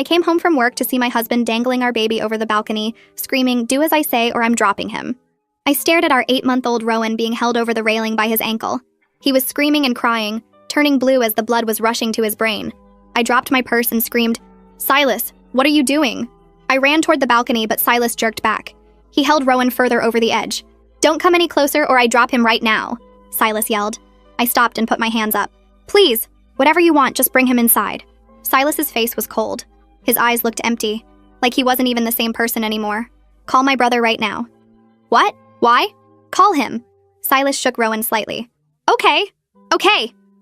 I came home from work to see my husband dangling our baby over the balcony, screaming, "Do as I say or I'm dropping him." I stared at our 8-month-old Rowan being held over the railing by his ankle. He was screaming and crying, turning blue as the blood was rushing to his brain. I dropped my purse and screamed, "Silas, what are you doing?" I ran toward the balcony, but Silas jerked back. He held Rowan further over the edge. "Don't come any closer or I drop him right now," Silas yelled. I stopped and put my hands up. "Please, whatever you want, just bring him inside." Silas's face was cold. His eyes looked empty, like he wasn't even the same person anymore. "Call my brother right now." "What? Why?" "Call him." Silas shook Rowan slightly. Okay.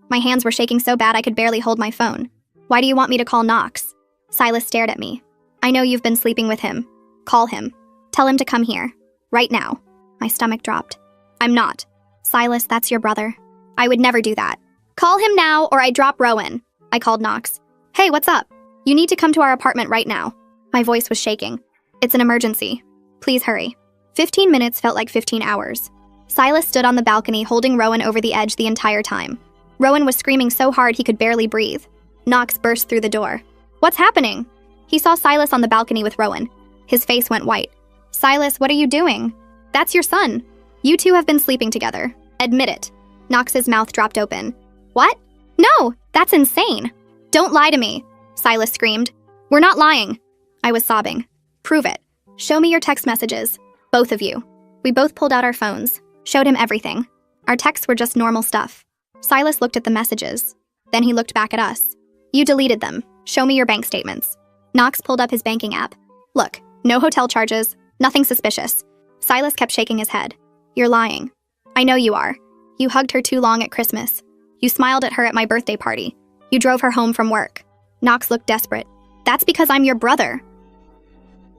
My hands were shaking so bad I could barely hold my phone. "Why do you want me to call Knox?" Silas stared at me. "I know you've been sleeping with him. Call him. Tell him to come here. Right now." My stomach dropped. "I'm not." "Silas, that's your brother. I would never do that." "Call him now or I drop Rowan." I called Knox. "Hey, what's up? You need to come to our apartment right now." My voice was shaking. "It's an emergency. Please hurry." 15 minutes felt like 15 hours. Silas stood on the balcony holding Rowan over the edge the entire time. Rowan was screaming so hard he could barely breathe. Knox burst through the door. "What's happening?" He saw Silas on the balcony with Rowan. His face went white. "Silas, what are you doing?" "That's your son. You two have been sleeping together. Admit it." Knox's mouth dropped open. "What? No, that's insane." "Don't lie to me," Silas screamed. "We're not lying." I was sobbing. "Prove it. Show me your text messages. Both of you." We both pulled out our phones, showed him everything. Our texts were just normal stuff. Silas looked at the messages. Then he looked back at us. "You deleted them. Show me your bank statements." Knox pulled up his banking app. "Look, no hotel charges, nothing suspicious." Silas kept shaking his head. "You're lying." "I know you are. You hugged her too long at Christmas. You smiled at her at my birthday party. You drove her home from work." Knox looked desperate. "That's because I'm your brother."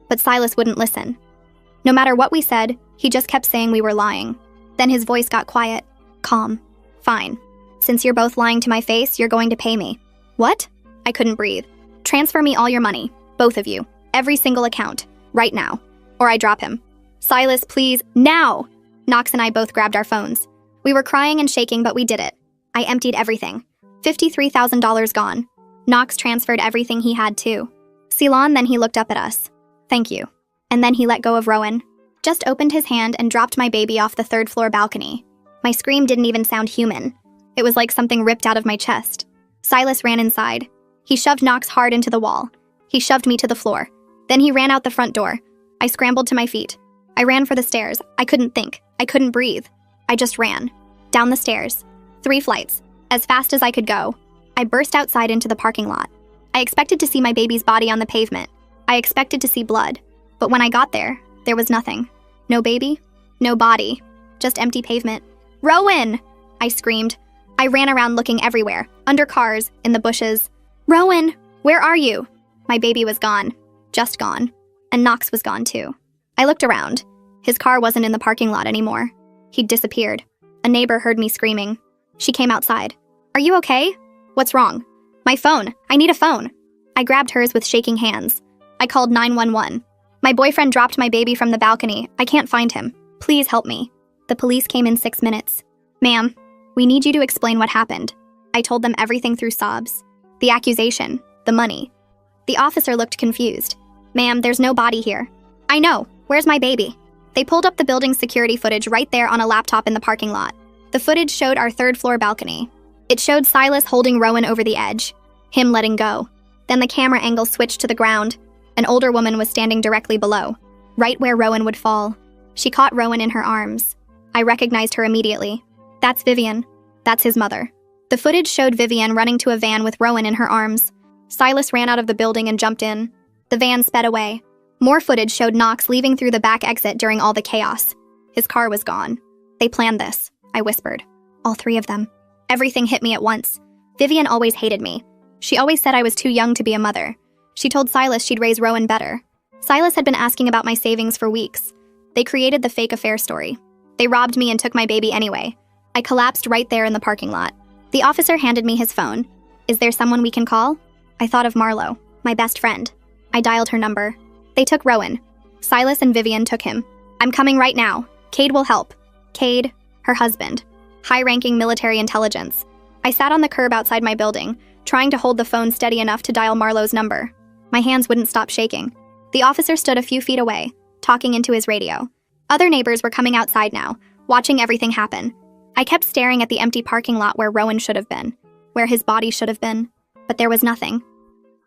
But Silas wouldn't listen. No matter what we said, he just kept saying we were lying. Then his voice got quiet, calm. "Fine. Since you're both lying to my face, you're going to pay me." "What?" I couldn't breathe. "Transfer me all your money, both of you, every single account, right now, or I drop him." "Silas, please, now!" Knox and I both grabbed our phones. We were crying and shaking, but we did it. I emptied everything. $53,000 gone. Knox transferred everything he had too. Ceylon, then he looked up at us. "Thank you." And then he let go of Rowan, just opened his hand and dropped my baby off the 3rd-floor balcony. My scream didn't even sound human. It was like something ripped out of my chest. Silas ran inside. He shoved Knox hard into the wall. He shoved me to the floor. Then he ran out the front door. I scrambled to my feet. I ran for the stairs. I couldn't think. I couldn't breathe. I just ran. Down the stairs. 3 flights. As fast as I could go. I burst outside into the parking lot. I expected to see my baby's body on the pavement. I expected to see blood. But when I got there was nothing. No baby, no body, just empty pavement. "Rowan!" I screamed. I ran around looking everywhere, under cars, in the bushes. "Rowan, where are you?" My baby was gone, just gone. And Knox was gone too. I looked around. His car wasn't in the parking lot anymore. He'd disappeared. A neighbor heard me screaming. She came outside. "Are you okay?" "What's wrong?" "My phone. I need a phone." I grabbed hers with shaking hands. I called 911. "My boyfriend dropped my baby from the balcony. I can't find him. Please help me." The police came in 6 minutes. "Ma'am, we need you to explain what happened." I told them everything through sobs. The accusation, the money. The officer looked confused. "Ma'am, there's no body here." "I know. Where's my baby?" They pulled up the building's security footage right there on a laptop in the parking lot. The footage showed our 3rd-floor balcony. It showed Silas holding Rowan over the edge, him letting go. Then the camera angle switched to the ground. An older woman was standing directly below, right where Rowan would fall. She caught Rowan in her arms. I recognized her immediately. That's Vivian. That's his mother. The footage showed Vivian running to a van with Rowan in her arms. Silas ran out of the building and jumped in. The van sped away. More footage showed Knox leaving through the back exit during all the chaos. His car was gone. "They planned this," I whispered. "All 3 of them." Everything hit me at once. Vivian always hated me. She always said I was too young to be a mother. She told Silas she'd raise Rowan better. Silas had been asking about my savings for weeks. They created the fake affair story. They robbed me and took my baby anyway. I collapsed right there in the parking lot. The officer handed me his phone. "Is there someone we can call?" I thought of Marlo, my best friend. I dialed her number. They took Rowan. Silas and Vivian took him. "I'm coming right now. Cade will help." Cade, her husband. High-ranking military intelligence. I sat on the curb outside my building, trying to hold the phone steady enough to dial Marlo's number. My hands wouldn't stop shaking. The officer stood a few feet away, talking into his radio. Other neighbors were coming outside now, watching everything happen. I kept staring at the empty parking lot where Rowan should have been, where his body should have been, but there was nothing.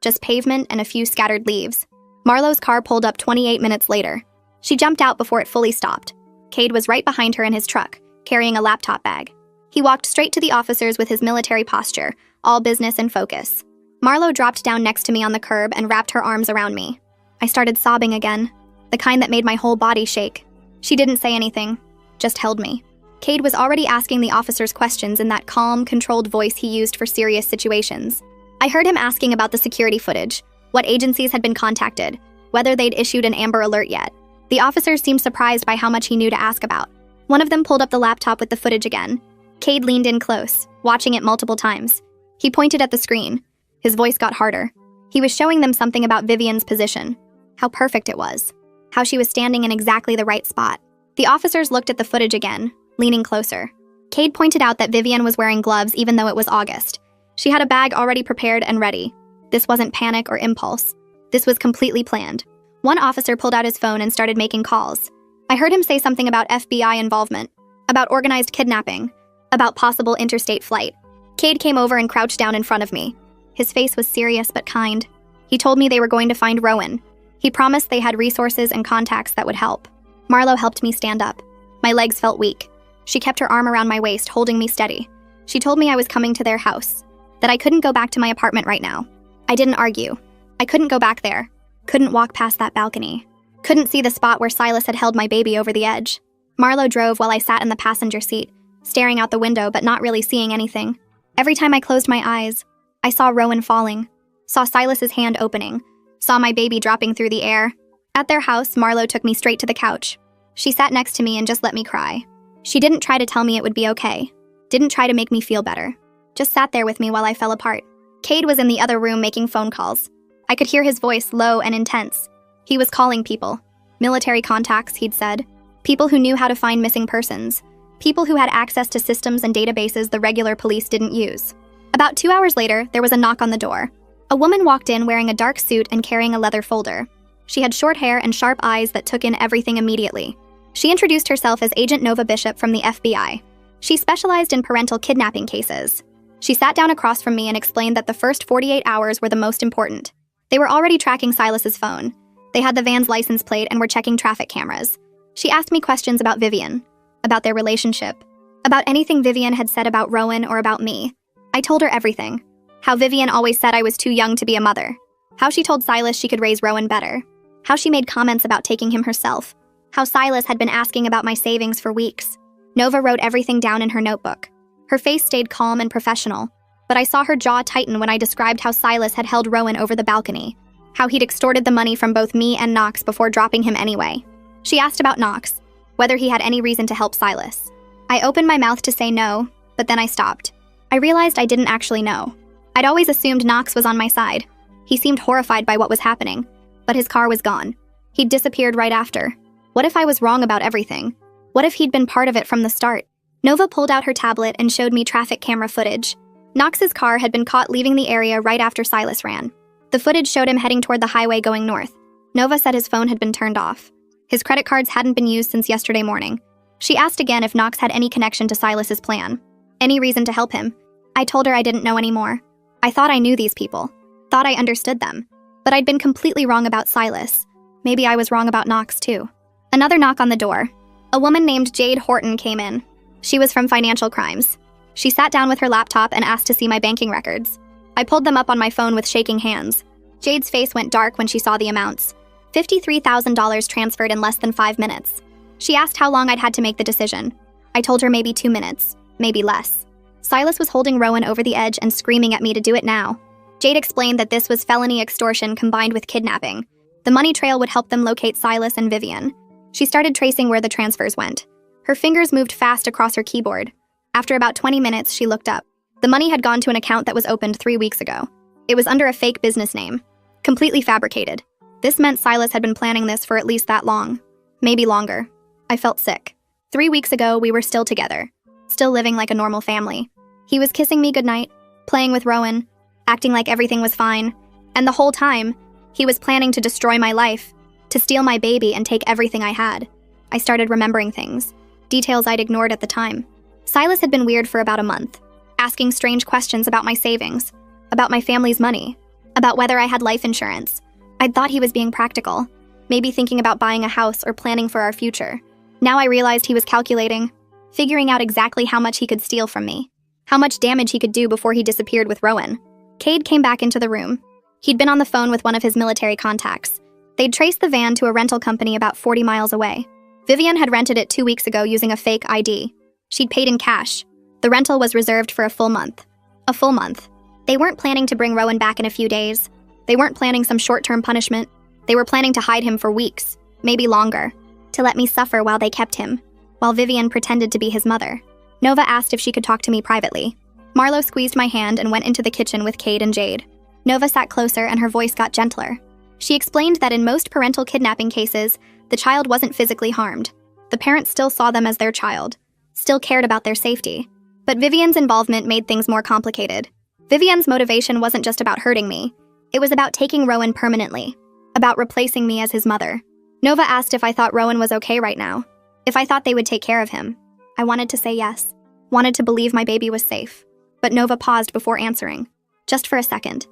Just pavement and a few scattered leaves. Marlo's car pulled up 28 minutes later. She jumped out before it fully stopped. Cade was right behind her in his truck, carrying a laptop bag. He walked straight to the officers with his military posture, all business and focus. Marlo dropped down next to me on the curb and wrapped her arms around me. I started sobbing again, the kind that made my whole body shake. She didn't say anything, just held me. Cade was already asking the officers questions in that calm, controlled voice he used for serious situations. I heard him asking about the security footage, what agencies had been contacted, whether they'd issued an Amber Alert yet. The officers seemed surprised by how much he knew to ask about. One of them pulled up the laptop with the footage again. Cade leaned in close, watching it multiple times. He pointed at the screen. His voice got harder. He was showing them something about Vivian's position. How perfect it was. How she was standing in exactly the right spot. The officers looked at the footage again, leaning closer. Cade pointed out that Vivian was wearing gloves even though it was August. She had a bag already prepared and ready. This wasn't panic or impulse. This was completely planned. One officer pulled out his phone and started making calls. I heard him say something about FBI involvement, about organized kidnapping, about possible interstate flight. Cade came over and crouched down in front of me. His face was serious but kind. He told me they were going to find Rowan. He promised they had resources and contacts that would help. Marlo helped me stand up. My legs felt weak. She kept her arm around my waist, holding me steady. She told me I was coming to their house, that I couldn't go back to my apartment right now. I didn't argue. I couldn't go back there. Couldn't walk past that balcony. Couldn't see the spot where Silas had held my baby over the edge. Marlo drove while I sat in the passenger seat, staring out the window but not really seeing anything. Every time I closed my eyes, I saw Rowan falling, saw Silas's hand opening, saw my baby dropping through the air. At their house, Marlo took me straight to the couch. She sat next to me and just let me cry. She didn't try to tell me it would be okay. Didn't try to make me feel better. Just sat there with me while I fell apart. Cade was in the other room making phone calls. I could hear his voice low and intense. He was calling people. Military contacts, he'd said. People who knew how to find missing persons. People who had access to systems and databases the regular police didn't use. About 2 hours later, there was a knock on the door. A woman walked in wearing a dark suit and carrying a leather folder. She had short hair and sharp eyes that took in everything immediately. She introduced herself as Agent Nova Bishop from the FBI. She specialized in parental kidnapping cases. She sat down across from me and explained that the first 48 hours were the most important. They were already tracking Silas's phone. They had the van's license plate and were checking traffic cameras. She asked me questions about Vivian, about their relationship, about anything Vivian had said about Rowan or about me. I told her everything. How Vivian always said I was too young to be a mother. How she told Silas she could raise Rowan better. How she made comments about taking him herself. How Silas had been asking about my savings for weeks. Nova wrote everything down in her notebook. Her face stayed calm and professional, but I saw her jaw tighten when I described how Silas had held Rowan over the balcony, how he'd extorted the money from both me and Knox before dropping him anyway. She asked about Knox, whether he had any reason to help Silas. I opened my mouth to say no, but then I stopped. I realized I didn't actually know. I'd always assumed Knox was on my side. He seemed horrified by what was happening, but his car was gone. He'd disappeared right after. What if I was wrong about everything? What if he'd been part of it from the start? Nova pulled out her tablet and showed me traffic camera footage. Knox's car had been caught leaving the area right after Silas ran. The footage showed him heading toward the highway going north. Nova said his phone had been turned off. His credit cards hadn't been used since yesterday morning. She asked again if Knox had any connection to Silas's plan. Any reason to help him. I told her I didn't know anymore. I thought I knew these people. Thought I understood them. But I'd been completely wrong about Silas. Maybe I was wrong about Knox too. Another knock on the door. A woman named Jade Horton came in. She was from Financial Crimes. She sat down with her laptop and asked to see my banking records. I pulled them up on my phone with shaking hands. Jade's face went dark when she saw the amounts. $53,000 transferred in less than 5 minutes. She asked how long I'd had to make the decision. I told her maybe 2 minutes, maybe less. Silas was holding Rowan over the edge and screaming at me to do it now. Jade explained that this was felony extortion combined with kidnapping. The money trail would help them locate Silas and Vivian. She started tracing where the transfers went. Her fingers moved fast across her keyboard. After about 20 minutes, she looked up. The money had gone to an account that was opened 3 weeks ago. It was under a fake business name. Completely fabricated. This meant Silas had been planning this for at least that long. Maybe longer. I felt sick. 3 weeks ago, we were still together. Still living like a normal family. He was kissing me goodnight, playing with Rowan, acting like everything was fine. And the whole time, He was planning to destroy my life, to steal my baby and take everything I had. I started remembering things, details I'd ignored at the time. Silas had been weird for about a month, asking strange questions about my savings, about my family's money, about whether I had life insurance. I'd thought he was being practical, maybe thinking about buying a house or planning for our future. Now I realized he was calculating, figuring out exactly how much he could steal from me, how much damage he could do before he disappeared with Rowan. Cade came back into the room. He'd been on the phone with one of his military contacts. They'd traced the van to a rental company about 40 miles away. Vivian had rented it 2 weeks ago using a fake ID. She'd paid in cash. The rental was reserved for a full month. A full month. They weren't planning to bring Rowan back in a few days. They weren't planning some short-term punishment. They were planning to hide him for weeks, maybe longer, to let me suffer while they kept him, while Vivian pretended to be his mother. Nova asked if she could talk to me privately. Marlo squeezed my hand and went into the kitchen with Cade and Jade. Nova sat closer and her voice got gentler. She explained that in most parental kidnapping cases, the child wasn't physically harmed. The parents still saw them as their child, still cared about their safety. But Vivian's involvement made things more complicated. Vivian's motivation wasn't just about hurting me. It was about taking Rowan permanently, about replacing me as his mother. Nova asked if I thought Rowan was okay right now, if I thought they would take care of him. I wanted to say yes, wanted to believe my baby was safe. But Nova paused before answering, just for a second.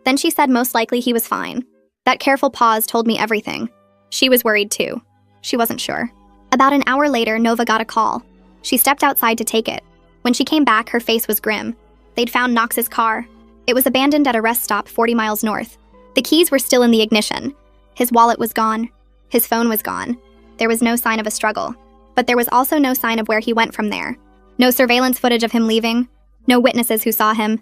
Then she said most likely he was fine. That careful pause told me everything. She was worried too. She wasn't sure. About an hour later, Nova got a call. She stepped outside to take it. When she came back, her face was grim. They'd found Knox's car. It was abandoned at a rest stop 40 miles north. The keys were still in the ignition. His wallet was gone. His phone was gone. There was no sign of a struggle. But there was also no sign of where he went from there. No surveillance footage of him leaving. No witnesses who saw him.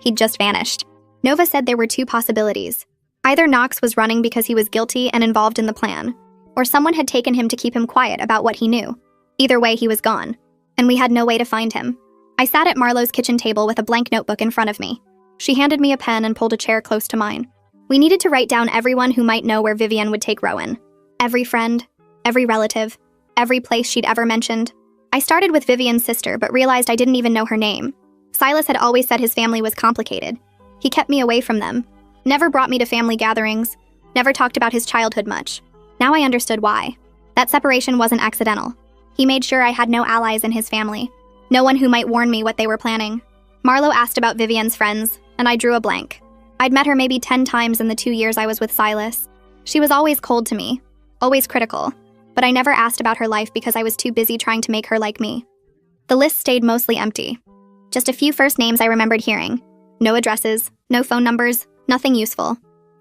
He'd just vanished. Nova said there were two possibilities. Either Knox was running because he was guilty and involved in the plan, or someone had taken him to keep him quiet about what he knew. Either way, he was gone, and we had no way to find him. I sat at Marlo's kitchen table with a blank notebook in front of me. She handed me a pen and pulled a chair close to mine. We needed to write down everyone who might know where Vivian would take Rowan. Every friend, every relative, every place she'd ever mentioned. I started with Vivian's sister, but realized I didn't even know her name. Silas had always said his family was complicated. He kept me away from them. Never brought me to family gatherings, never talked about his childhood much. Now I understood why. That separation wasn't accidental. He made sure I had no allies in his family, no one who might warn me what they were planning. Marlo asked about Vivian's friends, and I drew a blank. I'd met her maybe 10 times in the 2 years I was with Silas. She was always cold to me, always critical, but I never asked about her life because I was too busy trying to make her like me. The list stayed mostly empty. Just a few first names I remembered hearing. No addresses, no phone numbers, nothing useful.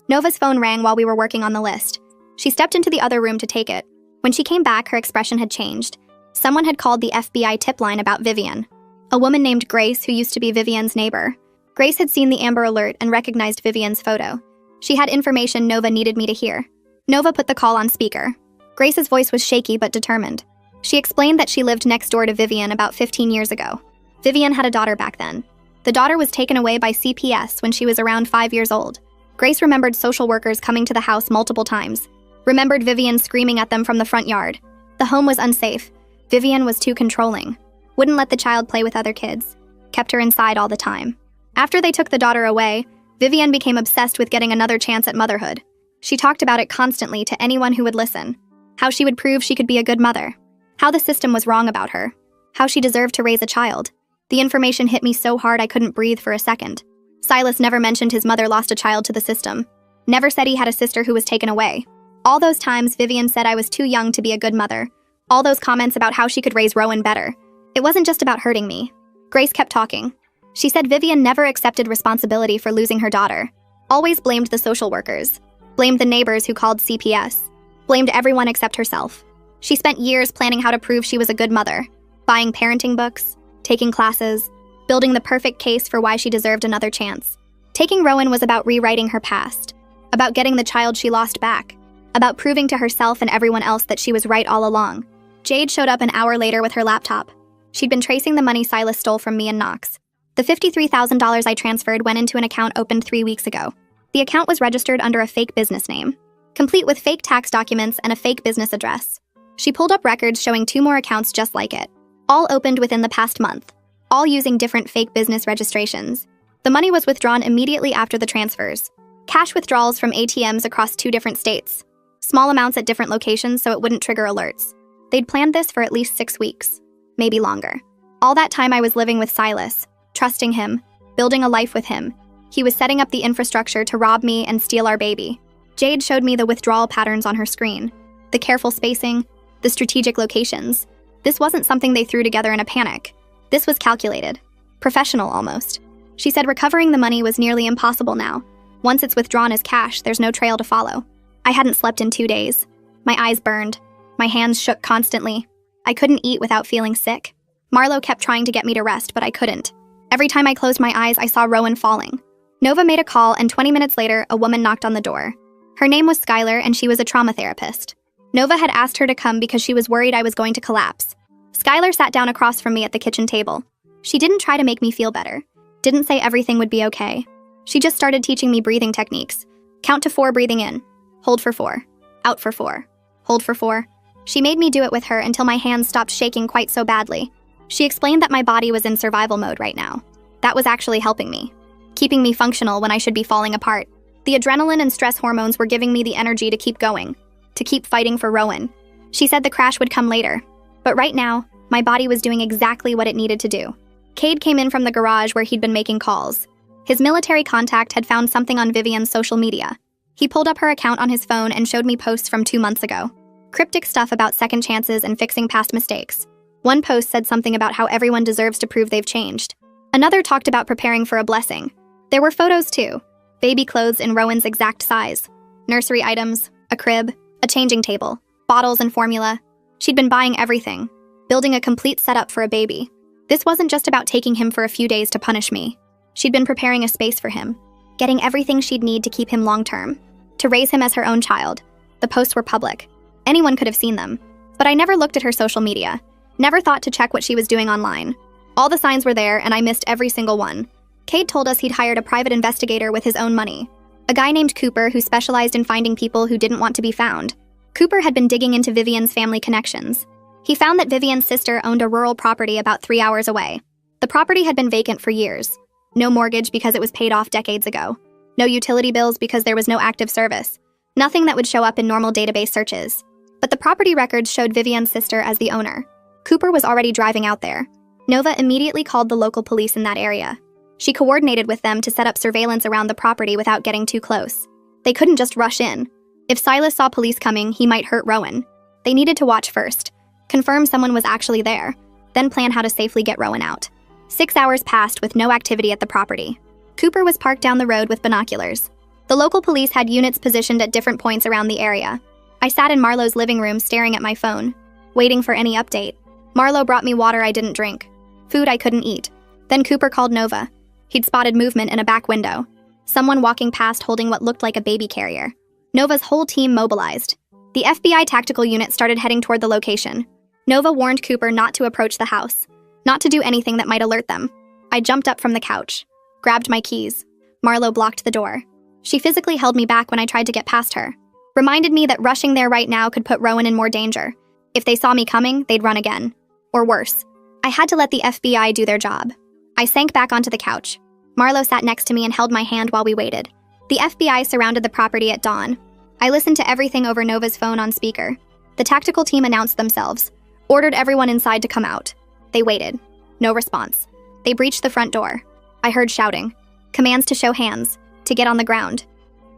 Nova's phone rang while we were working on the list. She stepped into the other room to take it. When she came back, her expression had changed. Someone had called the FBI tip line about Vivian. A woman named Grace, who used to be Vivian's neighbor. Grace had seen the Amber Alert and recognized Vivian's photo. She had information Nova needed me to hear. Nova put the call on speaker. Grace's voice was shaky but determined. She explained that she lived next door to Vivian about 15 years ago. Vivian had a daughter back then. The daughter was taken away by CPS when she was around 5 years old. Grace remembered social workers coming to the house multiple times. Remembered Vivian screaming at them from the front yard. The home was unsafe. Vivian was too controlling. Wouldn't let the child play with other kids. Kept her inside all the time. After they took the daughter away, Vivian became obsessed with getting another chance at motherhood. She talked about it constantly to anyone who would listen. How she would prove she could be a good mother. How the system was wrong about her. How she deserved to raise a child. The information hit me so hard I couldn't breathe for a second. Silas never mentioned his mother lost a child to the system. Never said he had a sister who was taken away. All those times Vivian said I was too young to be a good mother. All those comments about how she could raise Rowan better. It wasn't just about hurting me. Grace kept talking. She said Vivian never accepted responsibility for losing her daughter. Always blamed the social workers. Blamed the neighbors who called CPS. Blamed everyone except herself. She spent years planning how to prove she was a good mother. Buying parenting books, taking classes, building the perfect case for why she deserved another chance. Taking Rowan was about rewriting her past. About getting the child she lost back. About proving to herself and everyone else that she was right all along. Jade showed up an hour later with her laptop. She'd been tracing the money Silas stole from me and Knox. The $53,000 I transferred went into an account opened 3 weeks ago. The account was registered under a fake business name, complete with fake tax documents and a fake business address. She pulled up records showing 2 more accounts just like it, all opened within the past month, all using different fake business registrations. The money was withdrawn immediately after the transfers. Cash withdrawals from ATMs across 2 different states. Small amounts at different locations so it wouldn't trigger alerts. They'd planned this for at least 6 weeks, maybe longer. All that time I was living with Silas, trusting him, building a life with him. He was setting up the infrastructure to rob me and steal our baby. Jade showed me the withdrawal patterns on her screen, the careful spacing, the strategic locations. This wasn't something they threw together in a panic. This was calculated. Professional, almost. She said recovering the money was nearly impossible now. Once it's withdrawn as cash, there's no trail to follow. I hadn't slept in 2 days. My eyes burned. My hands shook constantly. I couldn't eat without feeling sick. Marlo kept trying to get me to rest, but I couldn't. Every time I closed my eyes, I saw Rowan falling. Nova made a call, and 20 minutes later, a woman knocked on the door. Her name was Skylar, and she was a trauma therapist. Nova had asked her to come because she was worried I was going to collapse. Skylar sat down across from me at the kitchen table. She didn't try to make me feel better. Didn't say everything would be okay. She just started teaching me breathing techniques. Count to 4 breathing in. Hold for 4. Out for 4. Hold for 4. She made me do it with her until my hands stopped shaking quite so badly. She explained that my body was in survival mode right now. That was actually helping me, keeping me functional when I should be falling apart. The adrenaline and stress hormones were giving me the energy to keep going, to keep fighting for Rowan. She said the crash would come later, but right now, my body was doing exactly what it needed to do. Cade came in from the garage where he'd been making calls. His military contact had found something on Vivian's social media. He pulled up her account on his phone and showed me posts from 2 months ago. Cryptic stuff about second chances and fixing past mistakes. One post said something about how everyone deserves to prove they've changed. Another talked about preparing for a blessing. There were photos too. Baby clothes in Rowan's exact size. Nursery items, a crib, a changing table, bottles and formula. She'd been buying everything, building a complete setup for a baby. This wasn't just about taking him for a few days to punish me. She'd been preparing a space for him, getting everything she'd need to keep him long-term, to raise him as her own child. The posts were public. Anyone could have seen them. But I never looked at her social media. Never thought to check what she was doing online. All the signs were there, and I missed every single one. Cade told us he'd hired a private investigator with his own money. A guy named Cooper who specialized in finding people who didn't want to be found. Cooper had been digging into Vivian's family connections. He found that Vivian's sister owned a rural property about 3 hours away. The property had been vacant for years. No mortgage because it was paid off decades ago. No utility bills because there was no active service. Nothing that would show up in normal database searches. But the property records showed Vivian's sister as the owner. Cooper was already driving out there. Nova immediately called the local police in that area. She coordinated with them to set up surveillance around the property without getting too close. They couldn't just rush in. If Silas saw police coming, he might hurt Rowan. They needed to watch first, confirm someone was actually there, then plan how to safely get Rowan out. 6 hours passed with no activity at the property. Cooper was parked down the road with binoculars. The local police had units positioned at different points around the area. I sat in Marlo's living room staring at my phone, waiting for any update. Marlo brought me water I didn't drink, food I couldn't eat. Then Cooper called Nova. He'd spotted movement in a back window. Someone walking past holding what looked like a baby carrier. Nova's whole team mobilized. The FBI tactical unit started heading toward the location. Nova warned Cooper not to approach the house, not to do anything that might alert them. I jumped up from the couch, grabbed my keys. Marlo blocked the door. She physically held me back when I tried to get past her. Reminded me that rushing there right now could put Rowan in more danger. If they saw me coming, they'd run again. Or worse. I had to let the FBI do their job. I sank back onto the couch. Marlo sat next to me and held my hand while we waited. The FBI surrounded the property at dawn. I listened to everything over Nova's phone on speaker. The tactical team announced themselves, ordered everyone inside to come out. They waited. No response. They breached the front door. I heard shouting. Commands to show hands, to get on the ground.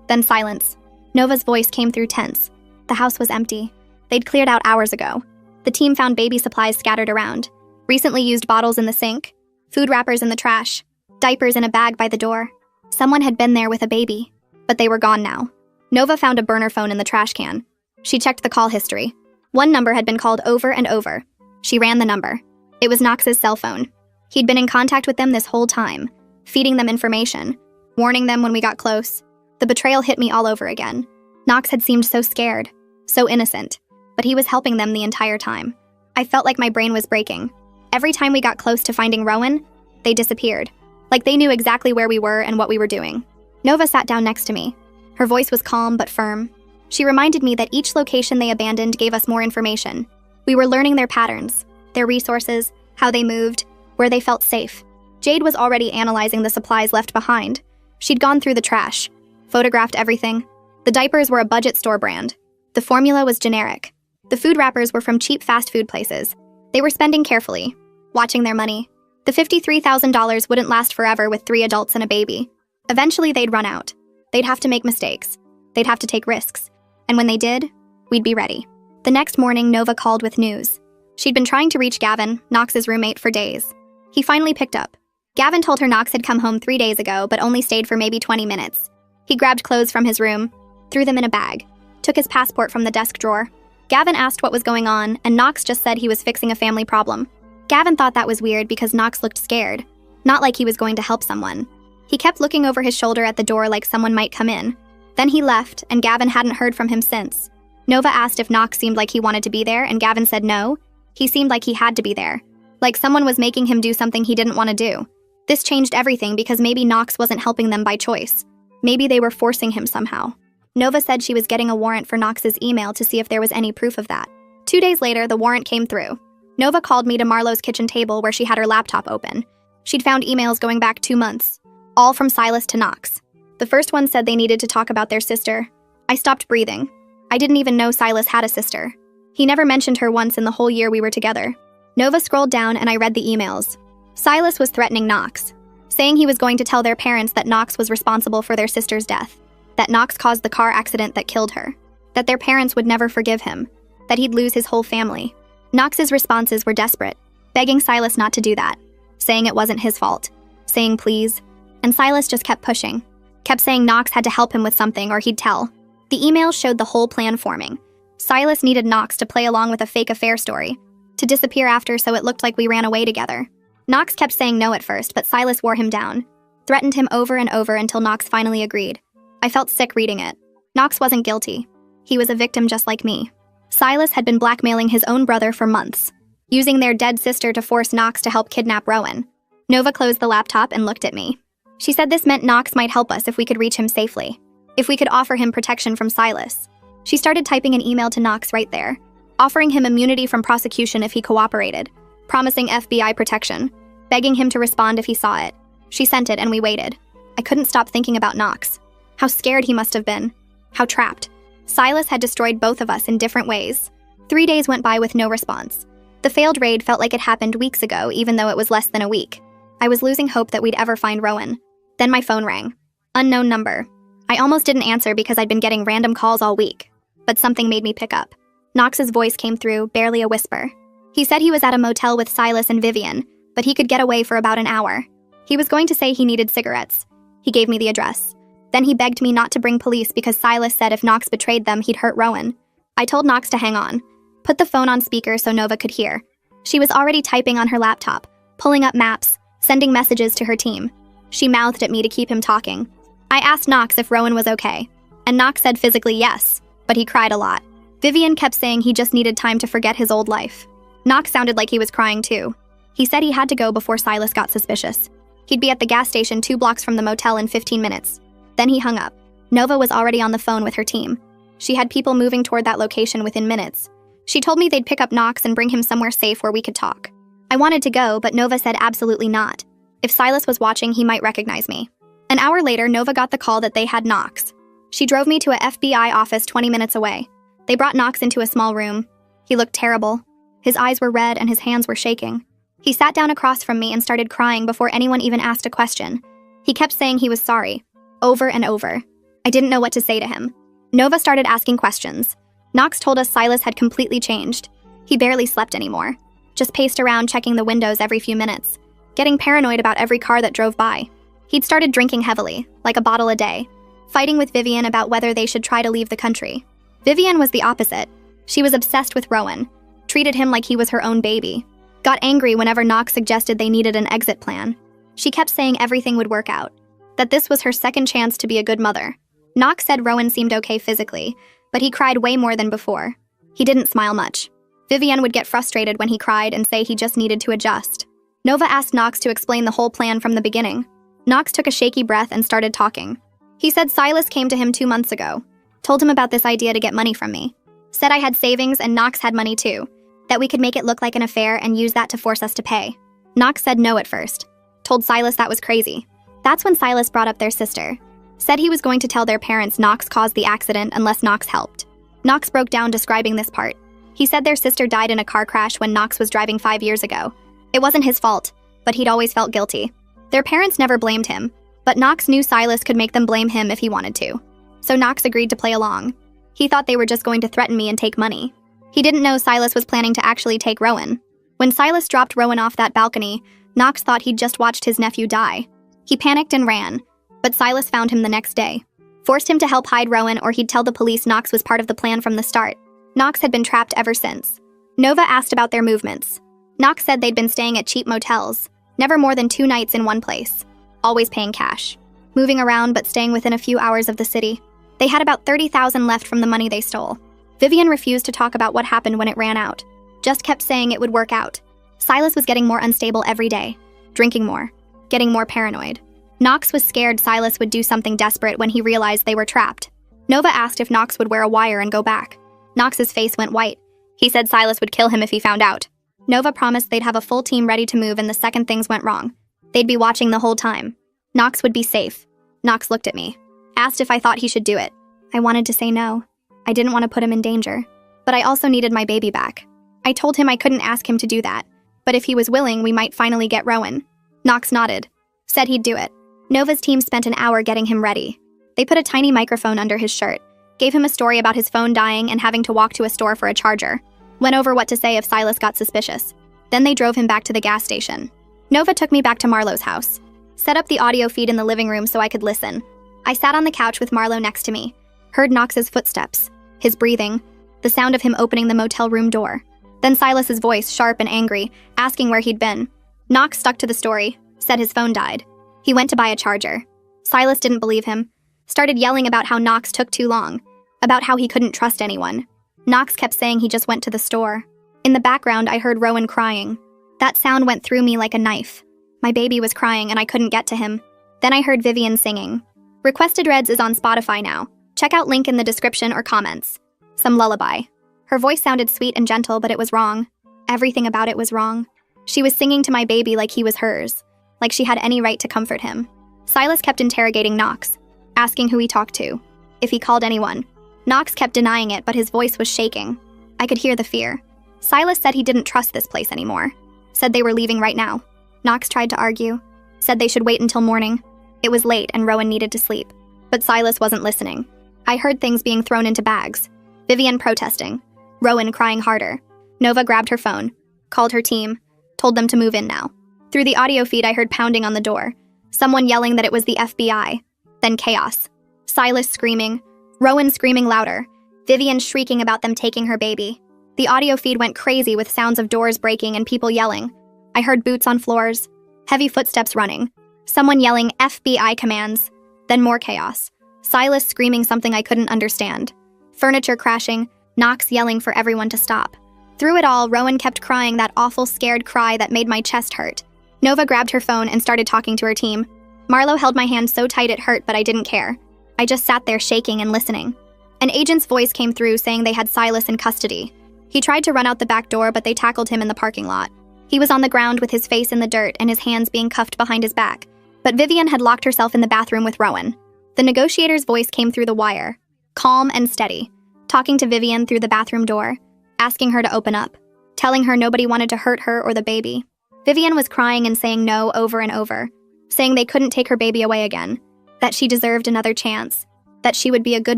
Then silence. Nova's voice came through tense. The house was empty. They'd cleared out hours ago. The team found baby supplies scattered around. Recently used bottles in the sink, food wrappers in the trash, diapers in a bag by the door. Someone had been there with a baby, but they were gone now. Nova found a burner phone in the trash can. She checked the call history. One number had been called over and over. She ran the number. It was Knox's cell phone. He'd been in contact with them this whole time, feeding them information, warning them when we got close. The betrayal hit me all over again. Knox had seemed so scared, so innocent, but he was helping them the entire time. I felt like my brain was breaking. Every time we got close to finding Rowan, they disappeared. Like they knew exactly where we were and what we were doing. Nova sat down next to me. Her voice was calm but firm. She reminded me that each location they abandoned gave us more information. We were learning their patterns, their resources, how they moved, where they felt safe. Jade was already analyzing the supplies left behind. She'd gone through the trash, photographed everything. The diapers were a budget store brand. The formula was generic. The food wrappers were from cheap fast food places. They were spending carefully, watching their money. The $53,000 wouldn't last forever with 3 adults and a baby. Eventually, they'd run out. They'd have to make mistakes. They'd have to take risks. And when they did, we'd be ready. The next morning, Nova called with news. She'd been trying to reach Gavin, Knox's roommate, for days. He finally picked up. Gavin told her Knox had come home 3 days ago, but only stayed for maybe 20 minutes. He grabbed clothes from his room, threw them in a bag, took his passport from the desk drawer. Gavin asked what was going on, and Knox just said he was fixing a family problem. Gavin thought that was weird because Knox looked scared, not like he was going to help someone. He kept looking over his shoulder at the door like someone might come in. Then he left, and Gavin hadn't heard from him since. Nova asked if Knox seemed like he wanted to be there, and Gavin said no. He seemed like he had to be there, like someone was making him do something he didn't want to do. This changed everything because maybe Knox wasn't helping them by choice. Maybe they were forcing him somehow. Nova said she was getting a warrant for Knox's email to see if there was any proof of that. 2 days later, the warrant came through. Nova called me to Marlo's kitchen table where she had her laptop open. She'd found emails going back 2 months, all from Silas to Knox. The first one said they needed to talk about their sister. I stopped breathing. I didn't even know Silas had a sister. He never mentioned her once in the whole year we were together. Nova scrolled down and I read the emails. Silas was threatening Knox, saying he was going to tell their parents that Knox was responsible for their sister's death, that Knox caused the car accident that killed her, that their parents would never forgive him, that he'd lose his whole family. Knox's responses were desperate, begging Silas not to do that, saying it wasn't his fault, saying please, and Silas just kept pushing, kept saying Knox had to help him with something or he'd tell. The emails showed the whole plan forming. Silas needed Knox to play along with a fake affair story, to disappear after so it looked like we ran away together. Knox kept saying no at first, but Silas wore him down, threatened him over and over until Knox finally agreed. I felt sick reading it. Knox wasn't guilty. He was a victim just like me. Silas had been blackmailing his own brother for months, using their dead sister to force Knox to help kidnap Rowan. Nova closed the laptop and looked at me. She said this meant Knox might help us if we could reach him safely, if we could offer him protection from Silas. She started typing an email to Knox right there, offering him immunity from prosecution if he cooperated, promising FBI protection, begging him to respond if he saw it. She sent it and we waited. I couldn't stop thinking about Knox. How scared he must have been. How trapped. Silas had destroyed both of us in different ways. 3 days went by with no response. The failed raid felt like it happened weeks ago, even though it was less than a week. I was losing hope that we'd ever find Rowan. Then my phone rang. Unknown number. I almost didn't answer because I'd been getting random calls all week. But something made me pick up. Knox's voice came through, barely a whisper. He said he was at a motel with Silas and Vivian, but he could get away for about an hour. He was going to say he needed cigarettes. He gave me the address. Then he begged me not to bring police because Silas said if Knox betrayed them, he'd hurt Rowan. I told Knox to hang on, put the phone on speaker so Nova could hear. She was already typing on her laptop, pulling up maps, sending messages to her team. She mouthed at me to keep him talking. I asked Knox if Rowan was okay, and Knox said physically yes, but he cried a lot. Vivian kept saying he just needed time to forget his old life. Knox sounded like he was crying too. He said he had to go before Silas got suspicious. He'd be at the gas station 2 blocks from the motel in 15 minutes. Then he hung up. Nova was already on the phone with her team. She had people moving toward that location within minutes. She told me they'd pick up Knox and bring him somewhere safe where we could talk. I wanted to go, but Nova said absolutely not. If Silas was watching, he might recognize me. An hour later, Nova got the call that they had Knox. She drove me to a FBI office 20 minutes away. They brought Knox into a small room. He looked terrible. His eyes were red and his hands were shaking. He sat down across from me and started crying before anyone even asked a question. He kept saying he was sorry, over and over. I didn't know what to say to him. Nova started asking questions. Knox told us Silas had completely changed. He barely slept anymore. Just paced around checking the windows every few minutes, getting paranoid about every car that drove by. He'd started drinking heavily, like a bottle a day, fighting with Vivian about whether they should try to leave the country. Vivian was the opposite. She was obsessed with Rowan, treated him like he was her own baby, got angry whenever Knox suggested they needed an exit plan. She kept saying everything would work out, that this was her second chance to be a good mother. Knox said Rowan seemed okay physically, but he cried way more than before. He didn't smile much. Vivian would get frustrated when he cried and say he just needed to adjust. Nova asked Knox to explain the whole plan from the beginning. Knox took a shaky breath and started talking. He said Silas came to him 2 months ago, told him about this idea to get money from me, said I had savings and Knox had money too, that we could make it look like an affair and use that to force us to pay. Knox said no at first, told Silas that was crazy. That's when Silas brought up their sister. Said he was going to tell their parents Knox caused the accident unless Knox helped. Knox broke down describing this part. He said their sister died in a car crash when Knox was driving 5 years ago. It wasn't his fault, but he'd always felt guilty. Their parents never blamed him, but Knox knew Silas could make them blame him if he wanted to. So Knox agreed to play along. He thought they were just going to threaten me and take money. He didn't know Silas was planning to actually take Rowan. When Silas dropped Rowan off that balcony, Knox thought he'd just watched his nephew die. He panicked and ran, but Silas found him the next day. Forced him to help hide Rowan or he'd tell the police Knox was part of the plan from the start. Knox had been trapped ever since. Nova asked about their movements. Knox said they'd been staying at cheap motels, never more than 2 nights in one place, always paying cash, moving around but staying within a few hours of the city. They had about $30,000 left from the money they stole. Vivian refused to talk about what happened when it ran out, just kept saying it would work out. Silas was getting more unstable every day, drinking more, getting more paranoid. Knox was scared Silas would do something desperate when he realized they were trapped. Nova asked if Knox would wear a wire and go back. Knox's face went white. He said Silas would kill him if he found out. Nova promised they'd have a full team ready to move and the second things went wrong. They'd be watching the whole time. Knox would be safe. Knox looked at me, asked if I thought he should do it. I wanted to say no. I didn't want to put him in danger. But I also needed my baby back. I told him I couldn't ask him to do that, but if he was willing, we might finally get Rowan. Knox nodded, said he'd do it. Nova's team spent an hour getting him ready. They put a tiny microphone under his shirt, gave him a story about his phone dying and having to walk to a store for a charger, went over what to say if Silas got suspicious. Then they drove him back to the gas station. Nova took me back to Marlowe's house, set up the audio feed in the living room so I could listen. I sat on the couch with Marlowe next to me, heard Knox's footsteps, his breathing, the sound of him opening the motel room door. Then Silas's voice, sharp and angry, asking where he'd been. Knox stuck to the story, said his phone died. He went to buy a charger. Silas didn't believe him, started yelling about how Knox took too long, about how he couldn't trust anyone. Knox kept saying he just went to the store. In the background, I heard Rowan crying. That sound went through me like a knife. My baby was crying and I couldn't get to him. Then I heard Vivian singing. Requested Reds is on Spotify now. Check out link in the description or comments. Some lullaby. Her voice sounded sweet and gentle, but it was wrong. Everything about it was wrong. She was singing to my baby like he was hers, like she had any right to comfort him. Silas kept interrogating Knox, asking who he talked to, if he called anyone. Knox kept denying it, but his voice was shaking. I could hear the fear. Silas said he didn't trust this place anymore, said they were leaving right now. Knox tried to argue, said they should wait until morning. It was late and Rowan needed to sleep. But Silas wasn't listening. I heard things being thrown into bags. Vivian protesting. Rowan crying harder. Nova grabbed her phone, called her team, told them to move in now. Through the audio feed, I heard pounding on the door, someone yelling that it was the FBI. Then chaos. Silas screaming, Rowan screaming louder, Vivian shrieking about them taking her baby. The audio feed went crazy with sounds of doors breaking and people yelling. I heard boots on floors, heavy footsteps running, someone yelling FBI commands, then more chaos. Silas screaming something I couldn't understand. Furniture crashing, Knox yelling for everyone to stop. Through it all, Rowan kept crying that awful scared cry that made my chest hurt. Nova grabbed her phone and started talking to her team. Marlowe held my hand so tight it hurt, but I didn't care. I just sat there shaking and listening. An agent's voice came through saying they had Silas in custody. He tried to run out the back door, but they tackled him in the parking lot. He was on the ground with his face in the dirt and his hands being cuffed behind his back. But Vivian had locked herself in the bathroom with Rowan. The negotiator's voice came through the wire, calm and steady, talking to Vivian through the bathroom door, asking her to open up, telling her nobody wanted to hurt her or the baby. Vivian was crying and saying no over and over, saying they couldn't take her baby away again, that she deserved another chance, that she would be a good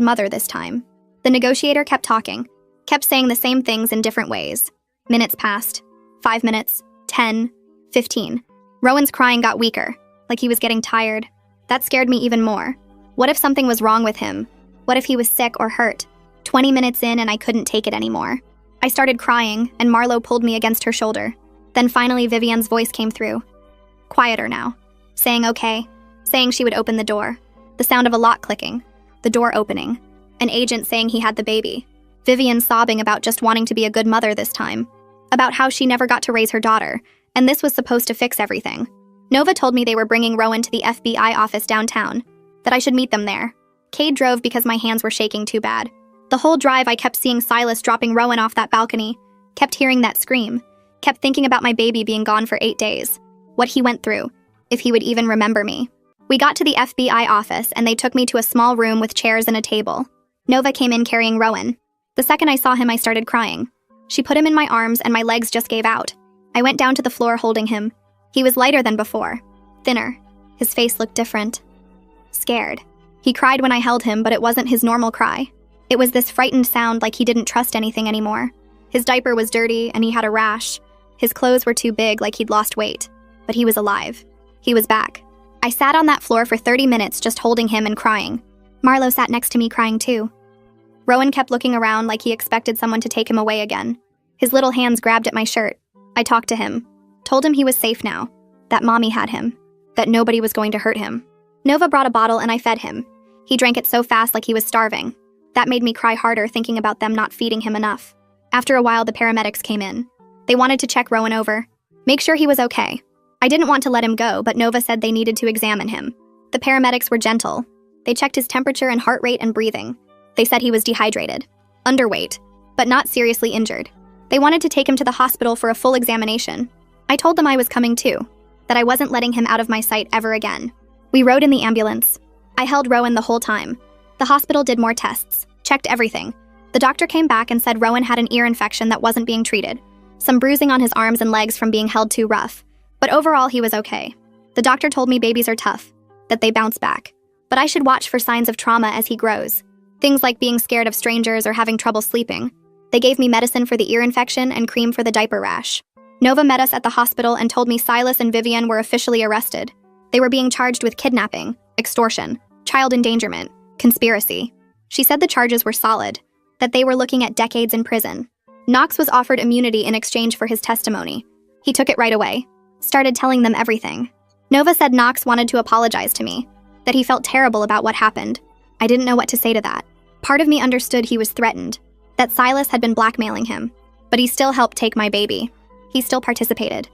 mother this time. The negotiator kept talking, kept saying the same things in different ways. Minutes passed. 5 minutes, 10, 15. Rowan's crying got weaker, like he was getting tired. That scared me even more. What if something was wrong with him? What if he was sick or hurt? 20 minutes in and I couldn't take it anymore. I started crying, and Marlowe pulled me against her shoulder. Then finally Vivian's voice came through. Quieter now. Saying okay. Saying she would open the door. The sound of a lock clicking. The door opening. An agent saying he had the baby. Vivian sobbing about just wanting to be a good mother this time. About how she never got to raise her daughter, and this was supposed to fix everything. Nova told me they were bringing Rowan to the FBI office downtown, that I should meet them there. Cade drove because my hands were shaking too bad. The whole drive I kept seeing Silas dropping Rowan off that balcony, kept hearing that scream, kept thinking about my baby being gone for 8 days, what he went through, if he would even remember me. We got to the FBI office and they took me to a small room with chairs and a table. Nova came in carrying Rowan. The second I saw him, I started crying. She put him in my arms and my legs just gave out. I went down to the floor holding him. He was lighter than before, thinner. His face looked different. Scared. He cried when I held him, but it wasn't his normal cry. It was this frightened sound like he didn't trust anything anymore. His diaper was dirty and he had a rash. His clothes were too big, like he'd lost weight. But he was alive. He was back. I sat on that floor for 30 minutes just holding him and crying. Marlo sat next to me crying too. Rowan kept looking around like he expected someone to take him away again. His little hands grabbed at my shirt. I talked to him. Told him he was safe now. That mommy had him. That nobody was going to hurt him. Nova brought a bottle and I fed him. He drank it so fast like he was starving. That made me cry harder thinking about them not feeding him enough. After a while, the paramedics came in. They wanted to check Rowan over. Make sure he was okay. I didn't want to let him go, but Nova said they needed to examine him. The paramedics were gentle. They checked his temperature and heart rate and breathing. They said he was dehydrated, underweight, but not seriously injured. They wanted to take him to the hospital for a full examination. I told them I was coming too, that I wasn't letting him out of my sight ever again. We rode in the ambulance. I held Rowan the whole time. The hospital did more tests, checked everything. The doctor came back and said Rowan had an ear infection that wasn't being treated. Some bruising on his arms and legs from being held too rough. But overall, he was okay. The doctor told me babies are tough, that they bounce back. But I should watch for signs of trauma as he grows. Things like being scared of strangers or having trouble sleeping. They gave me medicine for the ear infection and cream for the diaper rash. Nova met us at the hospital and told me Silas and Vivian were officially arrested. They were being charged with kidnapping, extortion, child endangerment, conspiracy. She said the charges were solid, that they were looking at decades in prison. Knox was offered immunity in exchange for his testimony. He took it right away. Started telling them everything. Nova said Knox wanted to apologize to me, that he felt terrible about what happened. I didn't know what to say to that. Part of me understood he was threatened, that Silas had been blackmailing him, but he still helped take my baby. He still participated.